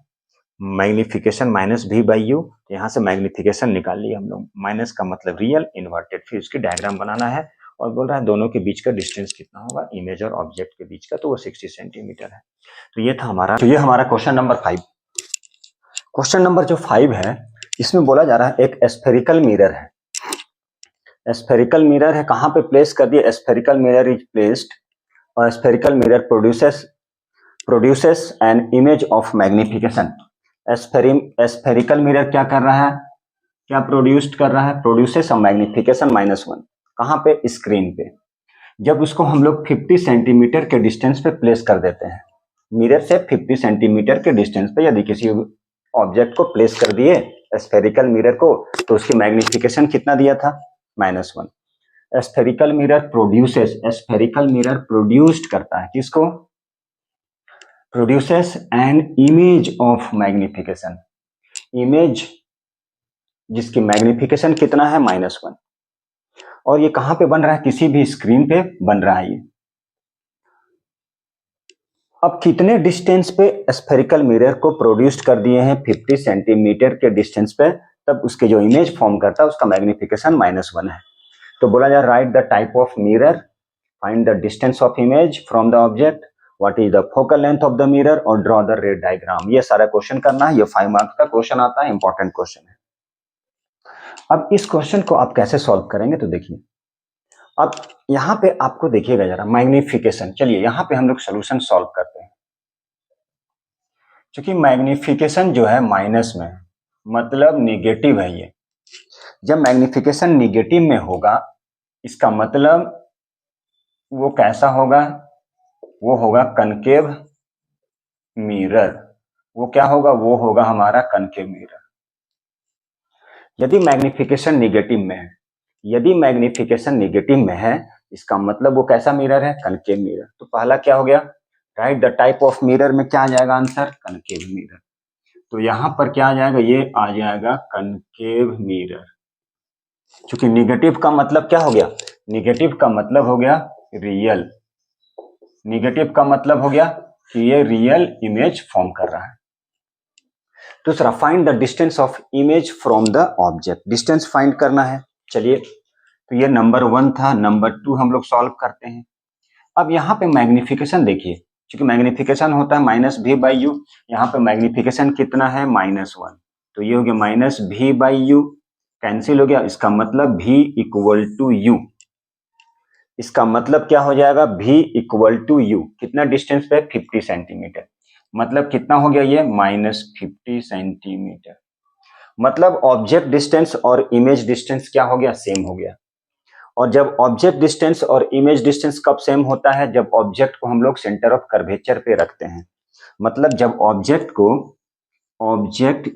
मैग्निफिकेशन -v/u, यहाँ से मैग्निफिकेशन निकाल लिया हम लोग, माइनस का मतलब रियल, इन्वर्टेड, फिर उसकी डायग्राम बनाना है, और बोल रहा है दोनों के बीच का डिस्टेंस कितना होगा, इमेज और ऑब्जेक्ट के बीच का, तो वो 60 सेंटीमीटर है। तो ये था हमारा, तो ये हमारा क्वेश्चन नंबर 5। क्वेश्चन नंबर जो 5 है, इसमें बोला जा रहा है एक स्फेरिकल मिरर है। स्फेरिकल मिरर है, कहां पे प्लेस कर दिया, स्फेरिकल मिरर इज प्लेस्ड, और spherical mirror produces produces an image of magnification. A spherical mirror क्या कर रहा है, क्या प्रोड्यूस्ड कर रहा है, प्रोड्यूसेस अ मैग्निफिकेशन -1। कहाँ पे, स्क्रीन पे। जब उसको हम लोग 50 सेंटीमीटर के डिस्टेंस पे प्लेस कर देते हैं, मिरर से 50 सेंटीमीटर के डिस्टेंस पे यदि किसी ऑब्जेक्ट को प्लेस कर दिए, स्फेरिकल मिरर को, तो उसकी मैग्निफिकेशन कितना दिया था, -1। Spherical mirror produces, spherical mirror produced करता है किसको, produces an image of magnification, image जिसकी मैग्निफिकेशन कितना है, -1। और ये कहां पे बन रहा है, किसी भी स्क्रीन पे बन रहा है ये। अब कितने डिस्टेंस पे स्फेरिकल मिरर को प्रोड्यूस्ड कर दिए हैं, 50 सेंटीमीटर के डिस्टेंस पे, तब उसके जो इमेज फॉर्म करता है उसका मैग्निफिकेशन -1 है। तो बोला जाए right the type of mirror, find the distance of image from the object, what is the focal length of the mirror और ड्रॉ द रे डायग्राम। ये सारा क्वेश्चन करना है, ये 5 मार्क्स का क्वेश्चन आता है, इंपॉर्टेंट क्वेश्चन है। अब इस क्वेश्चन को आप कैसे सॉल्व करेंगे, तो देखिए अब यहां पे आपको देखिएगा जरा मैग्निफिकेशन। चलिए यहां पे हम लोग सोल्यूशन सॉल्व करते हैं। क्योंकि मैग्निफिकेशन जो है माइनस में, मतलब निगेटिव है ये। जब मैग्निफिकेशन निगेटिव में होगा, इसका मतलब वो कैसा होगा, वो होगा कनकेव मिरर। वो क्या होगा, वो होगा हमारा कनकेव मिरर। यदि मैग्निफिकेशन निगेटिव में है, यदि मैग्निफिकेशन निगेटिव में है, इसका मतलब वो कैसा मिरर है, कनकेव मिरर। तो पहला क्या हो गया, right the type of mirror में क्या आ जाएगा आंसर, कनकेव मिरर। तो यहां पर क्या आ जाएगा, ये आ जाएगा कनकेव मिरर। क्योंकि निगेटिव का मतलब क्या हो गया, निगेटिव का मतलब हो गया रियल, निगेटिव का मतलब हो गया कि ये रियल इमेज फॉर्म कर रहा है। दूसरा, find the distance of image from the object, distance find करना है। चलिए, तो ये नंबर 1 था। नंबर 2 हम लोग सॉल्व करते हैं। अब यहाँ पे मैग्निफिकेशन देखिए, क्योंकि मैग्निफिकेशन होता है -v/u, यहाँ पे मैग्निफिकेशन कितना है, -1। तो ये हो गया -v/u, कैंसिल हो गया। इसका मतलब v इक्वल टू u, इसका मतलब क्या हो जाएगा, v इक्वल टू u, कितना डिस्टेंस पे, 50 सेंटीमीटर। मतलब कितना हो गया ये, -50 सेंटीमीटर। मतलब ऑब्जेक्ट डिस्टेंस और इमेज डिस्टेंस क्या हो गया, सेम हो गया। और जब ऑब्जेक्ट डिस्टेंस और इमेज डिस्टेंस कब सेम होता है, जब ऑब्जेक्ट को हम लोग सेंटर ऑफ कर्वेचर पे रखते हैं। मतलब जब ऑब्जेक्ट को, ऑब्जेक्ट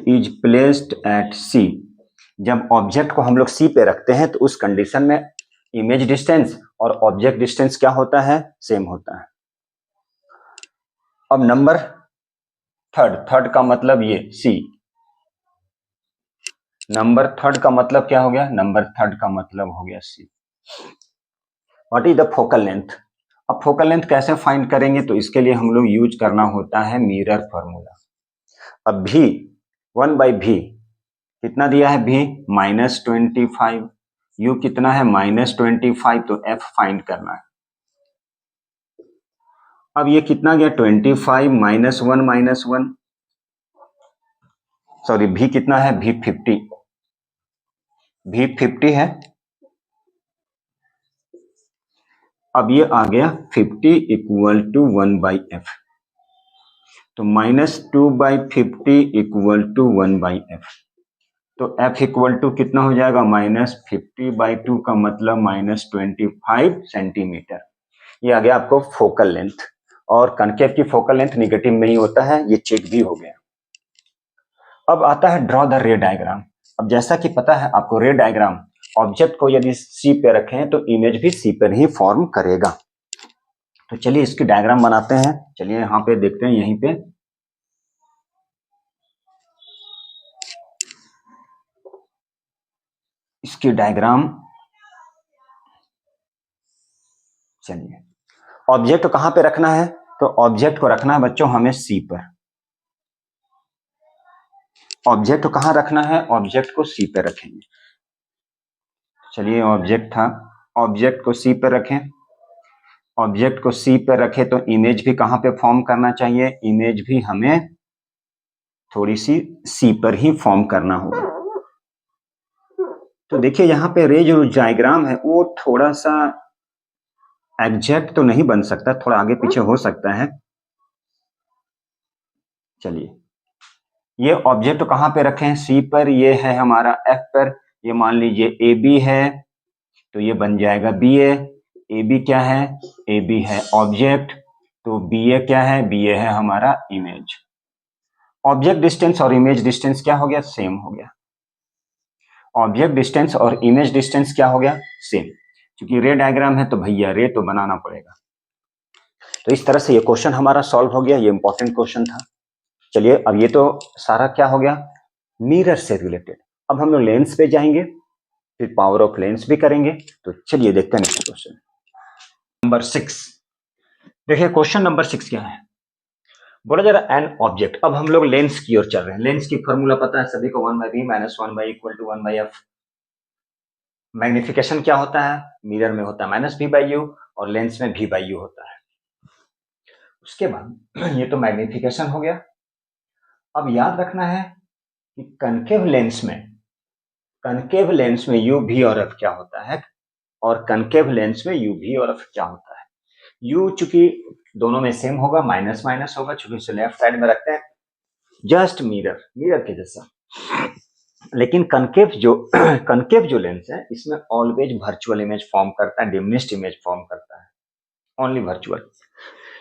इज प्लेस्ड एट सी, जब ऑब्जेक्ट को हम लोग सी पे रखते हैं, तो उस कंडीशन में इमेज डिस्टेंस और ऑब्जेक्ट डिस्टेंस क्या होता है, सेम होता है। अब नंबर थर्ड का मतलब ये सी, नंबर थर्ड का मतलब क्या हो गया, नंबर थर्ड का मतलब हो गया C. What is the focal length. अब फोकल लेंथ कैसे फाइंड करेंगे, तो इसके लिए हम लोग यूज करना होता है मिरर फॉर्मूला। अब भी 1/v कितना दिया है, v -25, u कितना है, -25, तो f फाइंड करना है। अब ये कितना गया, 25 -1, सॉरी v कितना है, v 50 है। अब ये आ गया 50 इक्वल टू 1/f, तो -2/50 इक्वल टू 1/f। तो f इक्वल टू कितना हो जाएगा, -50/2 का मतलब -25 सेंटीमीटर। ये आ गया आपको फोकल लेंथ। और कनकेव की फोकल लेंथ निगेटिव में ही होता है, ये चेक भी हो गया। अब आता है ड्रॉ द रे डायग्राम। अब जैसा कि पता है आपको, रे डायग्राम, ऑब्जेक्ट को यदि सी पे रखें तो इमेज भी सी पर ही फॉर्म करेगा। तो चलिए इसकी डायग्राम बनाते हैं। चलिए यहाँ पे देखते हैं, यहीं पे इसकी डायग्राम। चलिए, ऑब्जेक्ट को कहां पे रखना है, तो ऑब्जेक्ट को रखना है बच्चों हमें सी पर। ऑब्जेक्ट को कहां रखना है, ऑब्जेक्ट को सी पे रखेंगे। चलिए ऑब्जेक्ट था, ऑब्जेक्ट को सी पे रखें। ऑब्जेक्ट को सी पे रखे तो इमेज भी कहां पे फॉर्म करना चाहिए, इमेज भी हमें थोड़ी सी सी पर ही फॉर्म करना होगा। तो देखिए यहाँ पे रे जो डायग्राम है वो थोड़ा सा एग्जैक्ट तो नहीं बन सकता, थोड़ा आगे पीछे हो सकता है। चलिए, ये ऑब्जेक्ट कहाँ पे रखें? सी पर, ये है हमारा एफ पर। ये मान लीजिए ए बी है, तो ये बन जाएगा बी ए। ए बी क्या है? ए बी है ऑब्जेक्ट, तो बी ए क्या है? बी ए है हमारा इमेज। ऑब्जेक्ट डिस्टेंस और इमेज डिस्टेंस क्या हो गया? सेम हो गया। ऑब्जेक्ट डिस्टेंस और इमेज डिस्टेंस क्या हो गया? सेम। क्योंकि रे डायग्राम है तो भैया रे तो बनाना पड़ेगा। तो इस तरह से ये क्वेश्चन हमारा सॉल्व हो गया। ये इंपॉर्टेंट क्वेश्चन था। चलिए, अब ये तो सारा क्या हो गया? मिरर से रिलेटेड। अब हम लोग लेंस पे जाएंगे, फिर पावर ऑफ लेंस भी करेंगे। तो चलिए देखते हैं नेक्स्ट क्वेश्चन नंबर 6। देखिए क्वेश्चन नंबर 6 क्या है, बोला जा रहा है एन ऑब्जेक्ट। अब हम लोग लेंस की ओर चल रहे हैं। लेंस की फॉर्मूला पता है सभी को, 1/b minus 1/e equal to 1/f। Magnification क्या होता है? मिरर में होता है -v/u और लेंस में v/u होता है। उसके बाद ये तो मैग्निफिकेशन हो गया। अब याद रखना है कि कनकेव लेंस में u v और f क्या होता है, और कनकेव लेंस में u v और f क्या होता है। u चूंकि दोनों में सेम होगा, माइनस माइनस होगा, चूंकि इसे लेफ्ट साइड में रखते हैं, जस्ट मिरर के जैसा। लेकिन कनकेव जो लेंस है, इसमें ऑलवेज वर्चुअल इमेज फॉर्म करता है, डिमिनिश्ड इमेज फॉर्म करता है, ओनली वर्चुअल।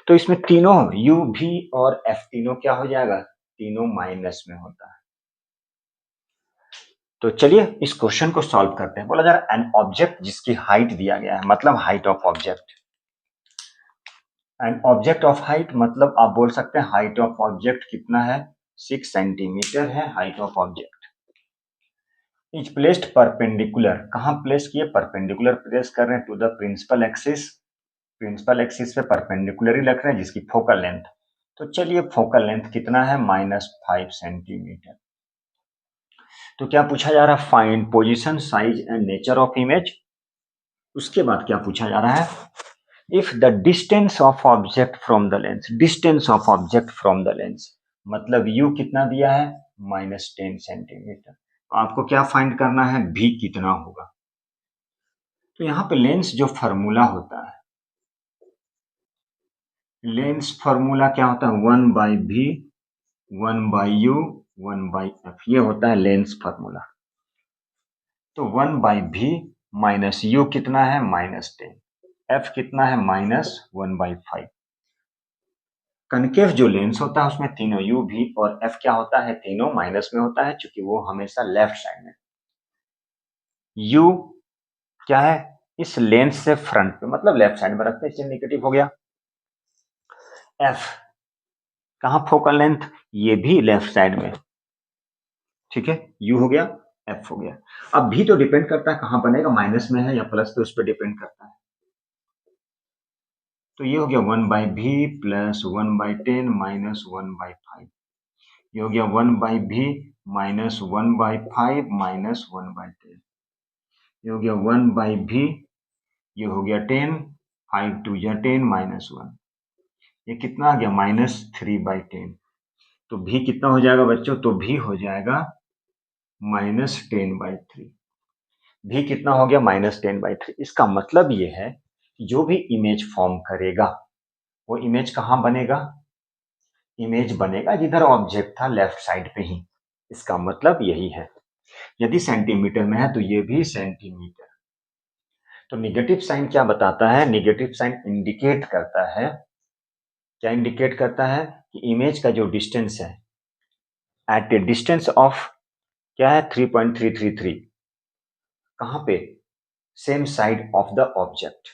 तो इसमें तीनों u v और f तीनों क्या हो जाएगा? तीनों माइनस में होता है। तो चलिए इस क्वेश्चन को सॉल्व करते हैं। बोला जा रहा है एन ऑब्जेक्ट जिसकी हाइट दिया गया है, मतलब height of object. An object of height मतलब आप बोल सकते हैं हाइट ऑफ ऑब्जेक्ट कितना है? 6 सेंटीमीटर है height of object. Is placed perpendicular, कहां प्लेस किए? परपेंडिकुलर प्लेस कर रहे हैं to the principal axis. Principal axis पे परपेंडिकुलर ही रख रहे हैं, जिसकी फोकल लेंथ। तो चलिए फोकल लेंथ कितना है? -5 सेंटीमीटर। तो क्या पूछा जा रहा है? Find position, size and nature of image. उसके बाद क्या पूछा जा रहा है? If the distance of object from the lens, distance of object from the lens मतलब u कितना दिया है? -10 सेंटीमीटर। तो आपको क्या फाइंड करना है? v कितना होगा। तो यहाँ पे लेंस जो फॉर्मूला होता है, लेंस फॉर्मूला क्या होता है? 1/v 1/u 1/f, ये होता है लेंस फॉर्मूला। तो 1/v माइनस u कितना है? -10। f कितना है? -1/5। कनकेव जो लेंस होता है उसमें तीनों u v और f क्या होता है? तीनों माइनस में होता है, क्योंकि वो हमेशा लेफ्ट साइड में। u क्या है? इस लेंस से फ्रंट पे, मतलब लेफ्ट साइड में रखते हैं, इसलिए नेगेटिव हो गया। f कहां फोकल लेंथ? ये भी लेफ्ट साइड में, ठीक है। u हो गया, f हो गया। अब भी तो डिपेंड करता है कहां बनेगा, माइनस में है या प्लस पे, उस पर डिपेंड करता है। तो ये हो गया 1/v प्लस 1/10 माइनस 1/5। ये हो गया 1/v माइनस 1/5 माइनस 1/10। ये हो गया 1/v, ये हो गया 10, 5 2 या 10 माइनस 1। ये कितना आ गया? -3/10। तो भी कितना हो जाएगा बच्चों? तो भी हो जाएगा -10/3। भी कितना हो गया? -10/3। इसका मतलब ये है कि जो भी इमेज फॉर्म करेगा, वो इमेज कहाँ बनेगा? इमेज बनेगा जिधर ऑब्जेक्ट था, लेफ्ट साइड पे ही। इसका मतलब यही है। यदि सेंटीमीटर में है तो ये भी सेंटीमीटर। तो निगेटिव साइन क्या बताता है? निगेटिव साइन इंडिकेट करता है, क्या इंडिकेट करता है? कि इमेज का जो डिस्टेंस है, एट ए डिस्टेंस ऑफ क्या है? 3.333। कहां पे? Same side of the object.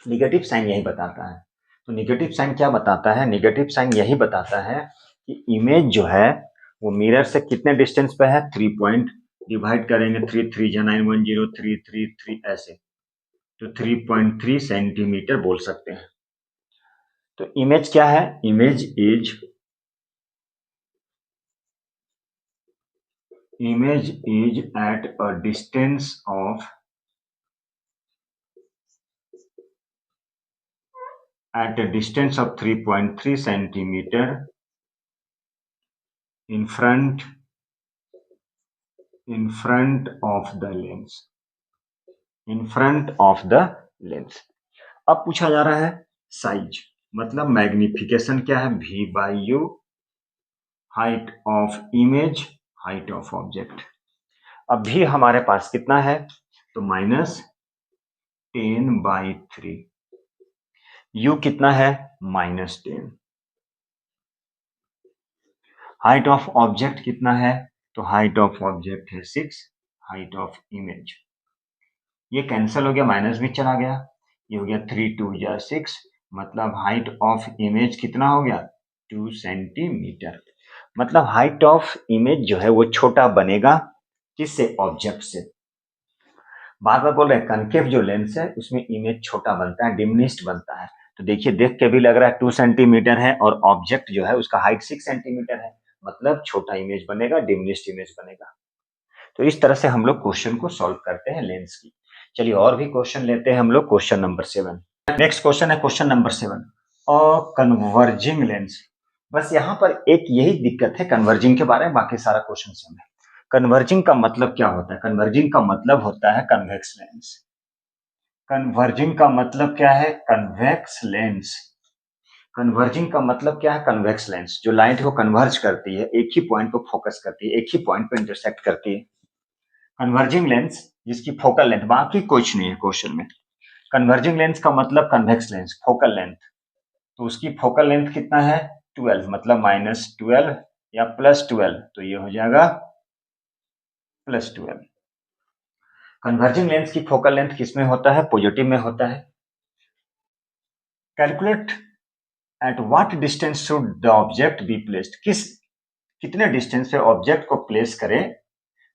Negative sign यही बताता है। तो निगेटिव साइन क्या बताता है? निगेटिव साइन यही बताता है कि इमेज जो है वो मिरर से कितने डिस्टेंस पे है? 3 पॉइंट, डिवाइड करेंगे 3 3 जा 9 1 0 3 3 3 ऐसे, तो 3.3 सेंटीमीटर बोल सकते हैं। तो इमेज क्या है? Image is at a distance of at a distance of 3.3 centimeter in front of the lens, in front of the lens। अब पूछा जा रहा है साइज, मतलब मैग्निफिकेशन क्या है, v by you, height of image, height of object. अब भी हमारे पास कितना है, तो -10/3, u कितना है, -10, हाइट ऑफ ऑब्जेक्ट कितना है, तो हाइट ऑफ ऑब्जेक्ट है 6, हाइट ऑफ इमेज, ये कैंसिल हो गया, माइनस भी चला गया, ये हो गया 3 2 या 6, मतलब हाइट ऑफ इमेज कितना हो गया, 2 सेंटीमीटर। मतलब हाइट ऑफ इमेज जो है वो छोटा बनेगा, किससे, ऑब्जेक्ट से। बार बार बोल रहे हैं कनकेव जो लेंस है उसमें इमेज छोटा बनता है, डिमिनिश्ड बनता है। तो देखिए देख के भी लग रहा है 2 सेंटीमीटर है, और ऑब्जेक्ट जो है उसका हाइट 6 सेंटीमीटर है, मतलब छोटा इमेज बनेगा, डिमिनिश्ड इमेज बनेगा। तो इस तरह से हम लोग क्वेश्चन को सॉल्व करते हैं लेंस की। चलिए और भी क्वेश्चन लेते हैं हम लोग, क्वेश्चन नंबर 7। नेक्स्ट क्वेश्चन है क्वेश्चन नंबर 7, और कन्वर्जिंग लेंस। बस यहाँ पर एक यही दिक्कत है कन्वर्जिंग के बारे में, बाकी सारा क्वेश्चन सेम है। कन्वर्जिंग का मतलब क्या होता है, कन्वर्जिंग का मतलब होता है कन्वेक्स लेंस। कन्वर्जिंग का मतलब क्या है, कन्वेक्स लेंस। कन्वर्जिंग का मतलब क्या है, कन्वेक्स लेंस, जो लाइट को कन्वर्ज करती है, एक ही पॉइंट को फोकस करती है, एक ही पॉइंट पे इंटरसेक्ट करती है। कन्वर्जिंग लेंस जिसकी फोकल लेंथ, बाकी कुछ नहीं है क्वेश्चन में। कन्वर्जिंग लेंस का मतलब कन्वेक्स लेंस, फोकल लेंथ, तो उसकी फोकल लेंथ कितना है, 12, मतलब -12 या +12, तो ये हो जाएगा +12। कन्वर्जिंग लेंस की फोकल लेंथ किसमें होता है, पॉजिटिव में होता है। Calculate eight what distance should the object be placed, कितने डिस्टेंस पे ऑब्जेक्ट को प्लेस करें,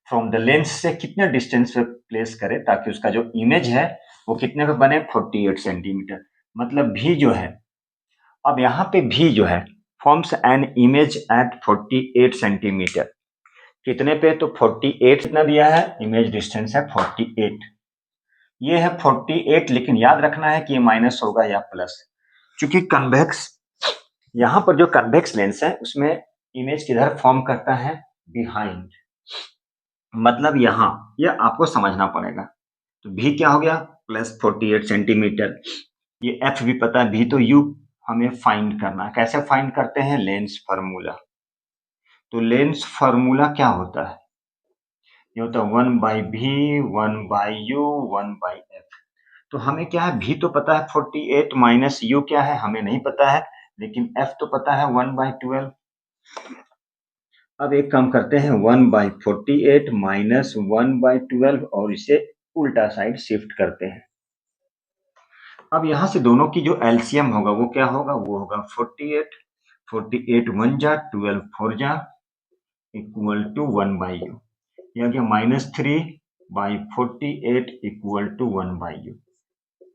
फ्रॉम द लेंस से कितने डिस्टेंस पे प्लेस करें ताकि उसका जो इमेज है वो कितने पे बने, 48 सेंटीमीटर, मतलब भी जो है, अब यहाँ पे भी जो है forms an image at 48 centimetre, कितने पे, तो 48 कितना दिया है, इमेज डिस्टेंस है 48, ये है 48, लेकिन याद रखना है कि ये माइनस होगा या प्लस, क्योंकि कन्वेक्स, यहाँ पर जो कन्वेक्स लेंस है उसमें इमेज किधर फॉर्म करता है, बिहाइंड, मतलब यहाँ, ये आपको समझना पड़ेगा। तो भी क्या हो गया, +48 सेंटीमीटर, ये एफ भी पता है, भी, तो यू हमें फाइंड करना है, कैसे फाइंड करते हैं, लेंस फार्मूला। तो लेंस फार्मूला क्या होता है, ये होता है 1/v, 1/u, 1/f। तो हमें क्या है, भी तो पता है 48, माइनस यू क्या है हमें नहीं पता है, लेकिन एफ तो पता है 1/12। अब एक काम करते हैं, 1/48 माइनस 1/12, और इसे उल्टा साइड शिफ्ट करते हैं। अब यहाँ से दोनों की जो एलसीएम होगा वो क्या होगा, वो होगा 48, 48 1 जा, 12 4 जा, इक्वल टू 1/u, यह गया -3/48 इक्वल टू 1/u,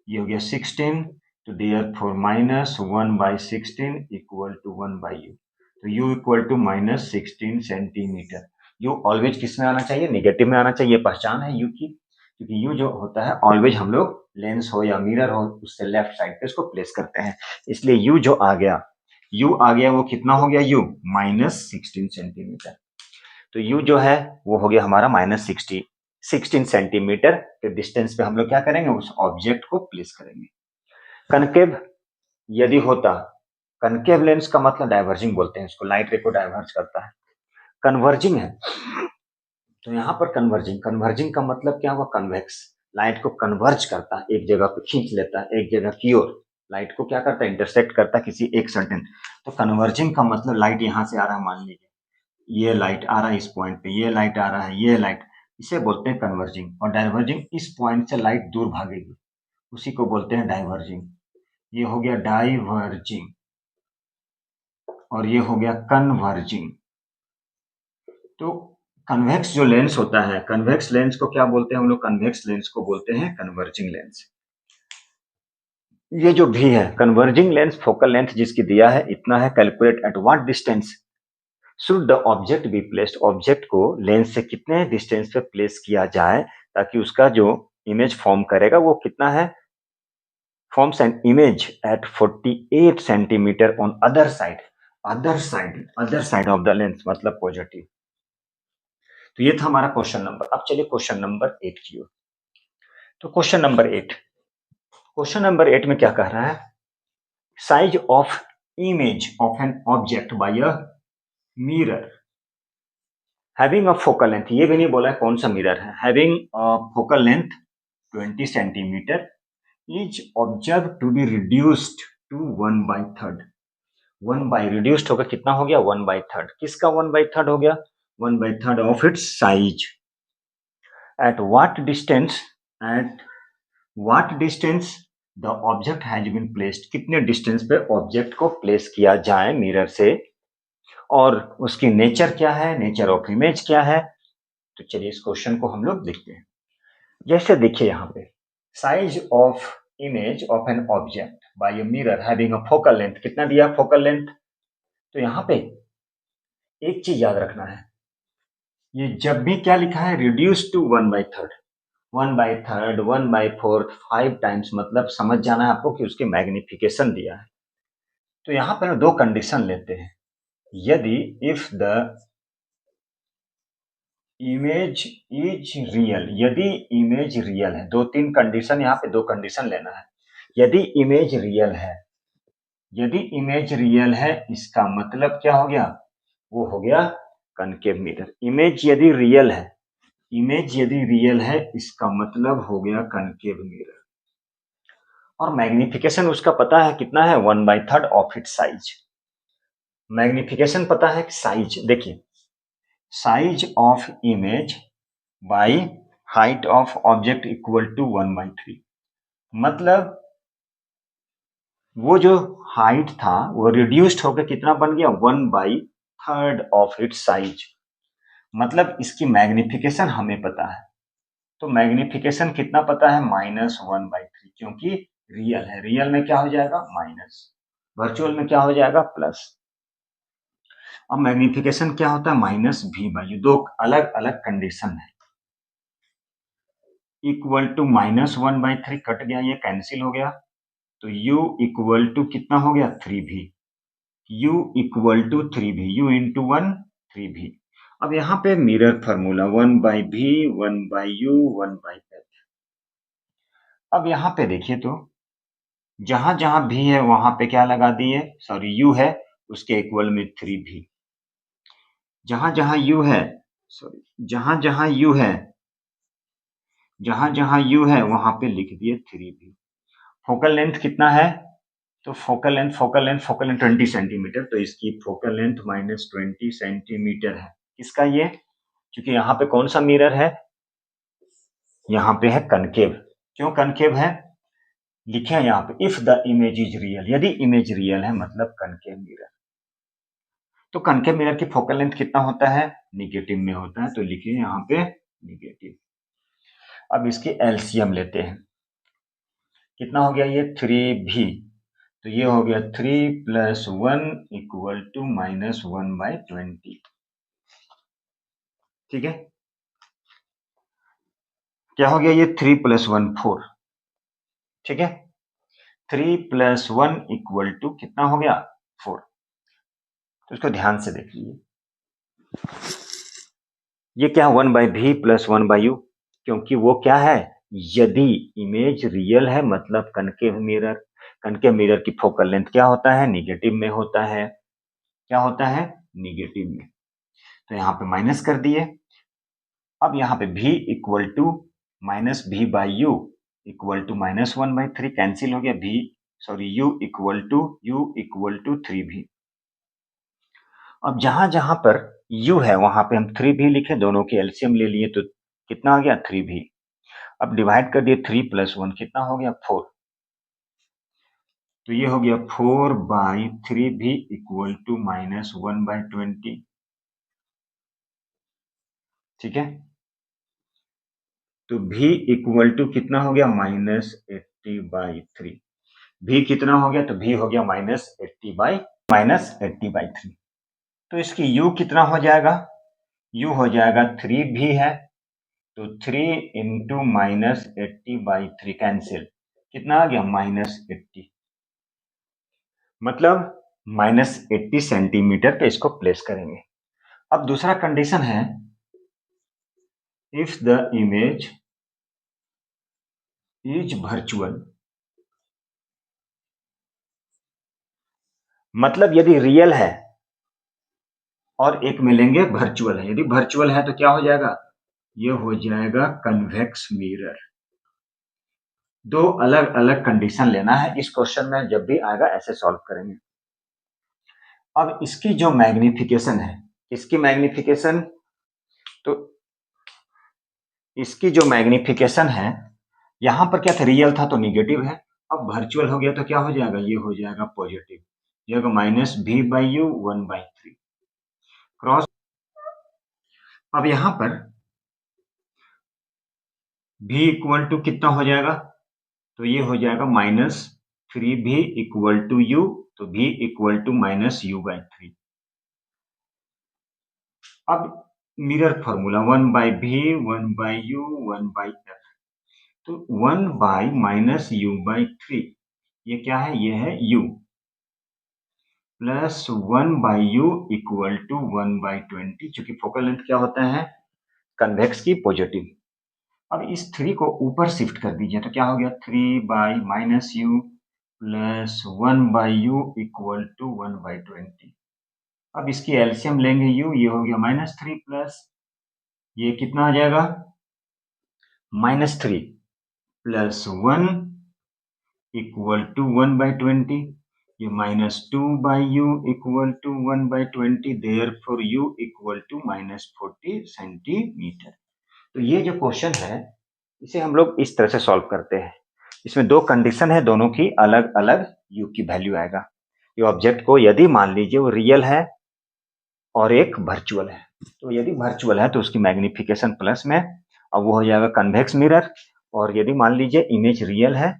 ये हो गया 16, तो देयरफॉर -1/16 इक्वल टू 1/u, तो u equal to -16 centimetre. u always किस में आना चाहिए, नेगेटिव में आना चाहिए, पहचान है u की, क्योंकि u जो होता है ऑलवेज हम लोग लेंस हो या मिरर हो उससे लेफ्ट साइड पे इसको प्लेस करते हैं, इसलिए u जो आ गया, u आ गया वो कितना हो गया, u -16 सेंटीमीटर। तो u जो है वो हो गया हमारा -16 सेंटीमीटर के डिस्टेंस पे हम लोग क्या करेंगे, उस ऑब्जेक्ट को प्लेस करेंगे। कनकेव यदि होता, कनकेव लेंस का मतलब डाइवर्जिंग बोलते हैं इसको, लाइट रे को डाइवर्ज करता है। कन्वर्जिंग है, तो यहाँ पर कन्वर्जिंग, कन्वर्जिंग का मतलब क्या हुआ, कन्वेक्स, लाइट को कन्वर्ज करता है, एक जगह पे खींच लेता है, एक जगह की ओर लाइट को क्या करता है, इंटरसेक्ट करता है किसी एक सर्टेन। तो कन्वर्जिंग का मतलब लाइट यहाँ से आ रहा है, मान लीजिए ये लाइट आ रहा है इस पॉइंट पे, ये लाइट आ रहा है, ये लाइट, इसे बोलते हैं कन्वर्जिंग। और डाइवर्जिंग, इस पॉइंट से लाइट दूर भागेगी, उसी को बोलते हैं डाइवर्जिंग। ये हो गया डाइवर्जिंग, और ये हो गया कन्वर्जिंग। तो कन्वेक्स जो लेंस होता है, कन्वेक्स लेंस को क्या बोलते हैं हम लोग, कन्वेक्स लेंस को बोलते हैं कन्वर्जिंग लेंस। ये जो भी है कन्वर्जिंग लेंस, फोकल लेंथ जिसकी दिया है इतना है, calculate eight what distance should the object be placed, object को लेंस से कितने डिस्टेंस पे प्लेस किया जाए ताकि उसका जो इमेज फॉर्म करेगा वो कितना है, forms an image at 48 centimeter on other side of the lens, मतलब पॉजिटिव। तो ये था हमारा क्वेश्चन नंबर। अब चलिए क्वेश्चन नंबर 8 की ओर। तो क्वेश्चन नंबर 8, क्वेश्चन नंबर 8 में क्या कह रहा है? Size of image of an object by a mirror having a focal length, ये भी नहीं बोला है कौन सा मिरर है, having a focal length 20 centimetre is observe to be reduced to 1/3। 1 by reduced होकर कितना हो गया? 1/3। किसका 1/3 हो गया? 1/3 of its size. At what distance, at what distance the object has been placed, कितने डिस्टेंस पे ऑब्जेक्ट को प्लेस किया जाए मिरर से, और उसकी नेचर क्या है, नेचर ऑफ इमेज क्या है। तो चलिए इस क्वेश्चन को हम लोग देखते हैं। जैसे देखिए यहाँ पे size of image of an object by a mirror having a focal length, कितना दिया फोकल लेंथ? तो यहाँ पे एक चीज याद रखना है, ये जब भी क्या लिखा है, रिड्यूस टू 1/3, 1/3, 1/4, 5 टाइम्स, मतलब समझ जाना है आपको कि उसके मैग्निफिकेशन दिया है। तो यहाँ पर दो कंडीशन लेते हैं, यदि if the image is real, यदि इमेज रियल है, दो तीन कंडीशन, यहाँ पे दो कंडीशन लेना है। यदि इमेज रियल है, यदि इमेज रियल है इसका मतलब क्या हो गया? वो हो गया कनकेव मिरर। इमेज यदि रियल है, इमेज यदि रियल है इसका मतलब हो गया कनकेव मिरर। और मैग्निफिकेशन उसका पता है कितना है? 1/3 ऑफ इट साइज। मैग्निफिकेशन पता है कि साइज, देखिए size of image by height of object equal to 1/3, मतलब वो जो हाइट था वो रिड्यूस्ड होकर कितना बन गया? 1/3 ऑफ इट्स साइज। मतलब इसकी मैग्निफिकेशन हमें पता है, तो मैग्निफिकेशन कितना पता है? -1/3, क्योंकि रियल है, रियल में क्या हो जाएगा? माइनस, वर्चुअल में क्या हो जाएगा? प्लस। अब मैग्निफिकेशन क्या होता है? -v/u, दो अलग अलग कंडीशन है। इक्वल टू -1/3 कट गया, ये कैंसिल हो गया, तो u इक्वल टू कितना हो गया? 3v। u equal to 3v, u into 1 3v। अब यहाँ पे mirror formula 1/v, 1/u, 1/f। अब यहाँ पे देखिए तो जहां जहां v है वहां पे क्या लगा दिए, सॉरी u है, उसके इक्वल में 3v। जहां जहां u है, सॉरी जहां जहां u है, जहां जहां u है वहां पे लिख दिए 3v। फोकल लेंथ कितना है? तो फोकल लेंथ 20 सेंटीमीटर, तो इसकी फोकल लेंथ -20 सेंटीमीटर है। किसका ये? क्योंकि यहाँ पे कौन सा मिरर है? यहाँ पे है कनकेव। क्यों कनकेव है? लिखे हैं यहाँ पे if the image is real, यदि इमेज रियल है मतलब कनकेव मिरर। तो कनकेव मिरर की फोकल लेंथ कितना होता है? निगेटिव में होता है, तो लिखिए यहाँ पे निगेटिव। अब इसके एलसीएम लेते हैं, कितना हो गया ये? 3v, तो ये हो गया 3 + 1 इक्वल टू -1/20। ठीक है, क्या हो गया ये? 3 + 1 4। ठीक है, 3 + 1 इक्वल टू कितना हो गया? 4। तो इसको ध्यान से देख लीजिए, ये क्या? 1/v + 1/u, क्योंकि वो क्या है? यदि इमेज रियल है मतलब कनकेव मिरर। कनकेव मिरर की फोकल लेंथ क्या होता है? निगेटिव में होता है। क्या होता है? निगेटिव में। तो यहाँ पे माइनस कर दिए। अब यहाँ पे v equal to -v/u equal to -1/3 cancel हो गया, u इक्वल टू 3v। अब जहां जहां पर u है वहां पे हम 3v लिखे, दोनों के एलसीएम ले लिए, तो कितना आ गया? 3v। अब डिवाइड कर दिए, 3 + 1 कितना हो गया? 4। तो ये हो गया 4/3v इक्वल टू -1/20। ठीक है, तो v इक्वल टू कितना हो गया? -80/3। v कितना हो गया? तो v हो गया -80/3। तो इसकी u कितना हो जाएगा? u हो जाएगा 3v है, तो 3 इंटू -80/3 कैंसिल, कितना आ गया? -80, मतलब -80 सेंटीमीटर पे इसको प्लेस करेंगे। अब दूसरा कंडीशन है, if the image is virtual, मतलब यदि रियल है और एक मिलेंगे वर्चुअल है, यदि वर्चुअल है तो क्या हो जाएगा, ये हो जाएगा कन्वेक्स मिरर। दो अलग अलग कंडीशन लेना है, इस क्वेश्चन में जब भी आएगा ऐसे सॉल्व करेंगे। अब इसकी जो मैग्निफिकेशन है, इसकी मैग्निफिकेशन, तो इसकी जो मैग्निफिकेशन है, यहां पर क्या था, रियल था तो निगेटिव है, अब वर्चुअल हो गया तो क्या हो जाएगा, ये हो जाएगा पॉजिटिव, ये होगा माइनस भी बाई यू 1/3 क्रॉस। अब यहां पर भी इक्वल टू कितना हो जाएगा, तो ये हो जाएगा -3 भी इक्वल टू यू, तो भी इक्वल टू -u/3। अब mirror formula 1/v 1/u 1/f, तो 1/-u/3 ये क्या है, ये है u, plus 1/u equal to 1/20, चूंकि फोकल लेंथ क्या होता है, कन्वेक्स की पॉजिटिव। अब इस 3 को ऊपर शिफ्ट कर दीजिए तो क्या हो गया, 3/-u plus 1/u equal to 1/20। अब इसकी एलसीएम लेंगे u, ये हो गया -3 प्लस ये कितना आ जाएगा, -3 प्लस 1 इक्वल टू 1/20, ये -2/u equal to 1/20, therefore u equal to -40 centimetre. तो ये जो क्वेश्चन है इसे हम लोग इस तरह से सॉल्व करते हैं। इसमें दो कंडीशन है, दोनों की अलग अलग u की वैल्यू आएगा। ये ऑब्जेक्ट को यदि मान लीजिए वो रियल है और एक वर्चुअल है, तो यदि वर्चुअल है तो उसकी मैग्निफिकेशन प्लस में, अब वो हो जाएगा कन्वेक्स मिरर, और यदि मान लीजिए इमेज रियल है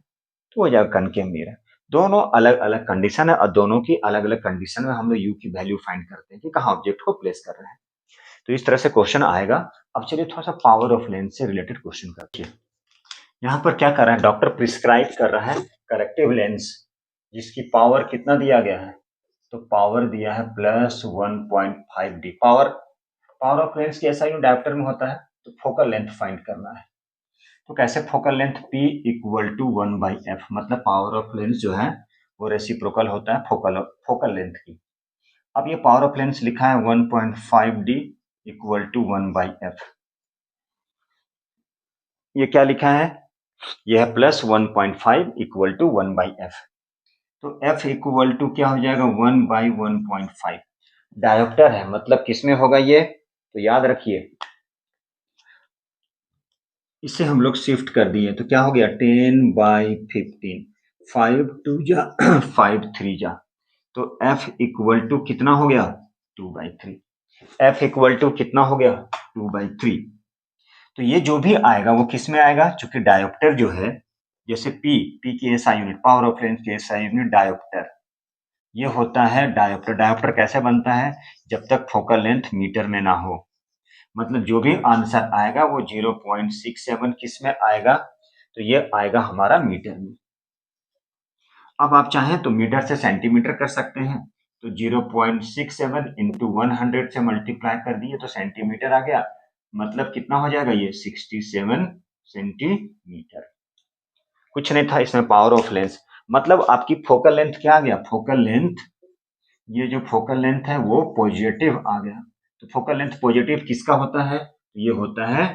तो हो जाएगा कनकेव मिरर। दोनों अलग अलग कंडीशन है और दोनों की अलग अलग कंडीशन में हम लोग यू की वैल्यू फाइंड करते हैं कि कहाँ ऑब्जेक्ट को प्लेस कर रहे हैं। तो इस तरह से क्वेश्चन आएगा। अब चलिए थोड़ा सा पावर ऑफ लेंस से रिलेटेड क्वेश्चन करते हैं। यहाँ पर क्या कर रहा है, डॉक्टर प्रिस्क्राइब कर रहा है करेक्टिव लेंस, जिसकी पावर कितना दिया गया है, तो पावर दिया है +1.5D। पावर ऑफ लेंस की एसआई डायप्टर में होता है, तो फोकल लेंथ फाइंड करना है। तो कैसे, focal length P equal to 1/f, मतलब पावर ऑफ लेंस जो है वो रेसिप्रोकल होता है फोकल लेंथ की। अब ये पावर ऑफ लेंस लिखा है 1.5D इक्वल टू 1/f, ये क्या लिखा है, ये है +1.5 इक्वल टू 1/f। तो f इक्वल टू क्या हो जाएगा, 1/1.5। डायोप्टर है मतलब किसमें होगा ये, तो याद रखिए इसे हम लोग शिफ्ट कर दिए तो क्या हो गया, 10/15, 5 2 जा 5 3 जा, तो f इक्वल टू कितना हो गया, 2/3। f इक्वल टू कितना हो गया, 2/3। तो ये जो भी आएगा वो किस में आएगा, चूंकि डायोप्टर जो है, जैसे p की SI unit, power of lens की एसआई यूनिट डायोप्टर, ये होता है डायोप्टर। डायोप्टर कैसे बनता है, जब तक फोकल लेंथ मीटर में ना हो, मतलब जो भी आंसर आएगा वो 0.67 किस में आएगा, तो ये आएगा हमारा मीटर में। अब आप चाहें तो मीटर से सेंटीमीटर कर सकते हैं, तो 0.67 इंटू 100 से मल्टीप्लाई कर दिए तो सेंटीमीटर आ गया, मतलब कितना हो जाएगा, ये 67 सेंटीमीटर। कुछ नहीं था इसमें, पावर ऑफ लेंस, मतलब आपकी फोकल लेंथ क्या आ गया, फोकल लेंथ, ये जो फोकल लेंथ है वो पॉजिटिव आ गया। तो फोकल लेंथ पॉजिटिव किसका होता है, ये होता है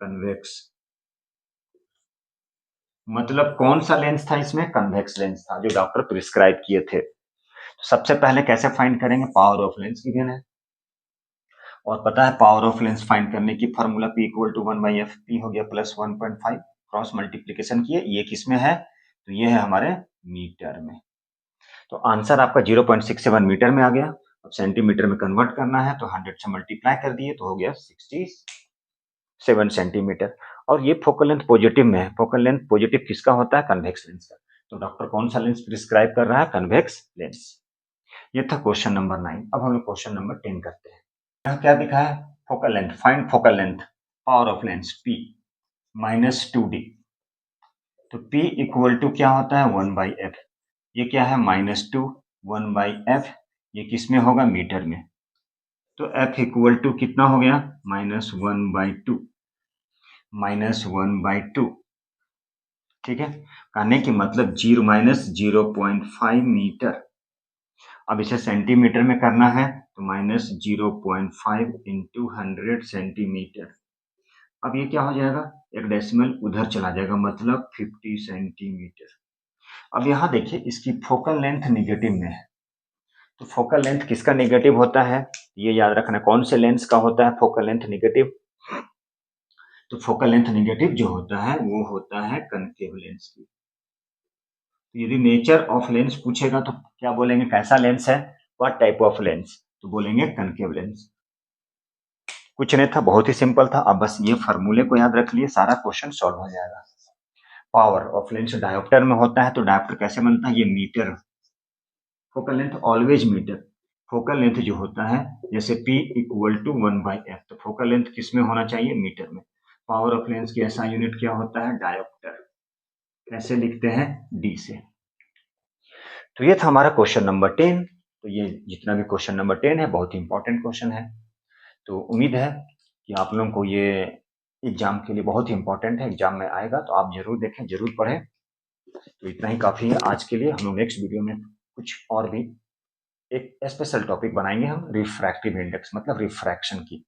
कन्वेक्स। मतलब कौन सा लेंस था इसमें, कन्वेक्स लेंस था जो डॉक्टर प्रिस्क्राइब किए थे। तो सबसे पहले कैसे फाइंड करेंगे, पावर ऑफ लेंस गिवन है और पता है पावर ऑफ लेंस फाइंड करने की formula P equal to 1/f, P हो गया +1.5, क्रॉस मल्टीप्लीकेशन किए, ये किस में है, तो ये है हमारे मीटर में। तो आंसर आपका 0.67 मीटर में आ गया। अब सेंटीमीटर में कन्वर्ट करना है तो 100 से मल्टीप्लाई कर दिए तो हो गया 67 सेंटीमीटर। और ये फोकल लेंथ पॉजिटिव में है, फोकल लेंथ पॉजिटिव किसका होता है, कन्वेक्स लेंस का। तो डॉक्टर कौन सा लेंस प्रिस्क्राइब कर रहा है, कन्वेक्स लेंस। ये था क्वेश्चन नंबर 9। अब हम लोग क्वेश्चन नंबर 10 करते हैं। यहाँ क्या दिखा है, focal length, find focal length, power of lens P -2D। तो P इक्वल टू क्या होता है, 1/f, ये क्या है -2, 1/f, ये किस में होगा, मीटर में। तो f इक्वल टू कितना हो गया, -1/2, -1/2, ठीक है। कहने की मतलब 0 -0.5 मीटर। अब इसे सेंटीमीटर में करना है तो -0.5 इंटू 100 सेंटीमीटर। अब ये क्या हो जाएगा, एक डेसिमल उधर चला जाएगा, मतलब 50 सेंटीमीटर। अब यहाँ देखिए इसकी फोकल लेंथ निगेटिव में है, तो फोकल लेंथ किसका निगेटिव होता है, ये याद रखना, कौन से लेंस का होता है फोकल लेंथ निगेटिव। तो फोकल लेंथ निगेटिव जो होता है वो होता है कनकेव लेंस की। तो यदि नेचर ऑफ लेंस पूछेगा तो क्या बोलेंगे, कैसा लेंस है, व्हाट टाइप ऑफ लेंस, तो बोलेंगे कनकेव लेंस। कुछ नहीं था, बहुत ही सिंपल था। अब बस ये फार्मूले को याद रख लिए, सारा क्वेश्चन सॉल्व हो जाएगा। पावर ऑफ लेंस डायोप्टर में होता है, तो डायोप्टर कैसे बनता है, ये metre, focal length always metre. Focal length जो होता है जैसे P इक्वल टू 1/f, तो फोकल लेंथ किस में होना चाहिए, मीटर में। पावर ऑफ लेंस की ऐसा यूनिट क्या होता है, डायोप्टर। कैसे लिखते हैं, D से। तो ये था हमारा क्वेश्चन नंबर 10। तो ये जितना भी क्वेश्चन नंबर 10 है बहुत ही इंपॉर्टेंट क्वेश्चन है। तो उम्मीद है कि आप लोगों को ये एग्जाम के लिए बहुत ही इंपॉर्टेंट है, एग्जाम में आएगा तो आप जरूर देखें, जरूर पढ़ें। तो इतना ही काफी है आज के लिए। हम लोग नेक्स्ट वीडियो में कुछ और भी एक स्पेशल टॉपिक बनाएंगे, हम रिफ्रैक्टिव इंडेक्स मतलब रिफ्रैक्शन की,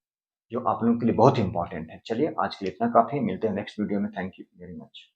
जो आप लोगों के लिए बहुत इंपॉर्टेंट है। चलिए आज के लिए इतना काफी है, मिलते हैं नेक्स्ट वीडियो में। Thank you very much.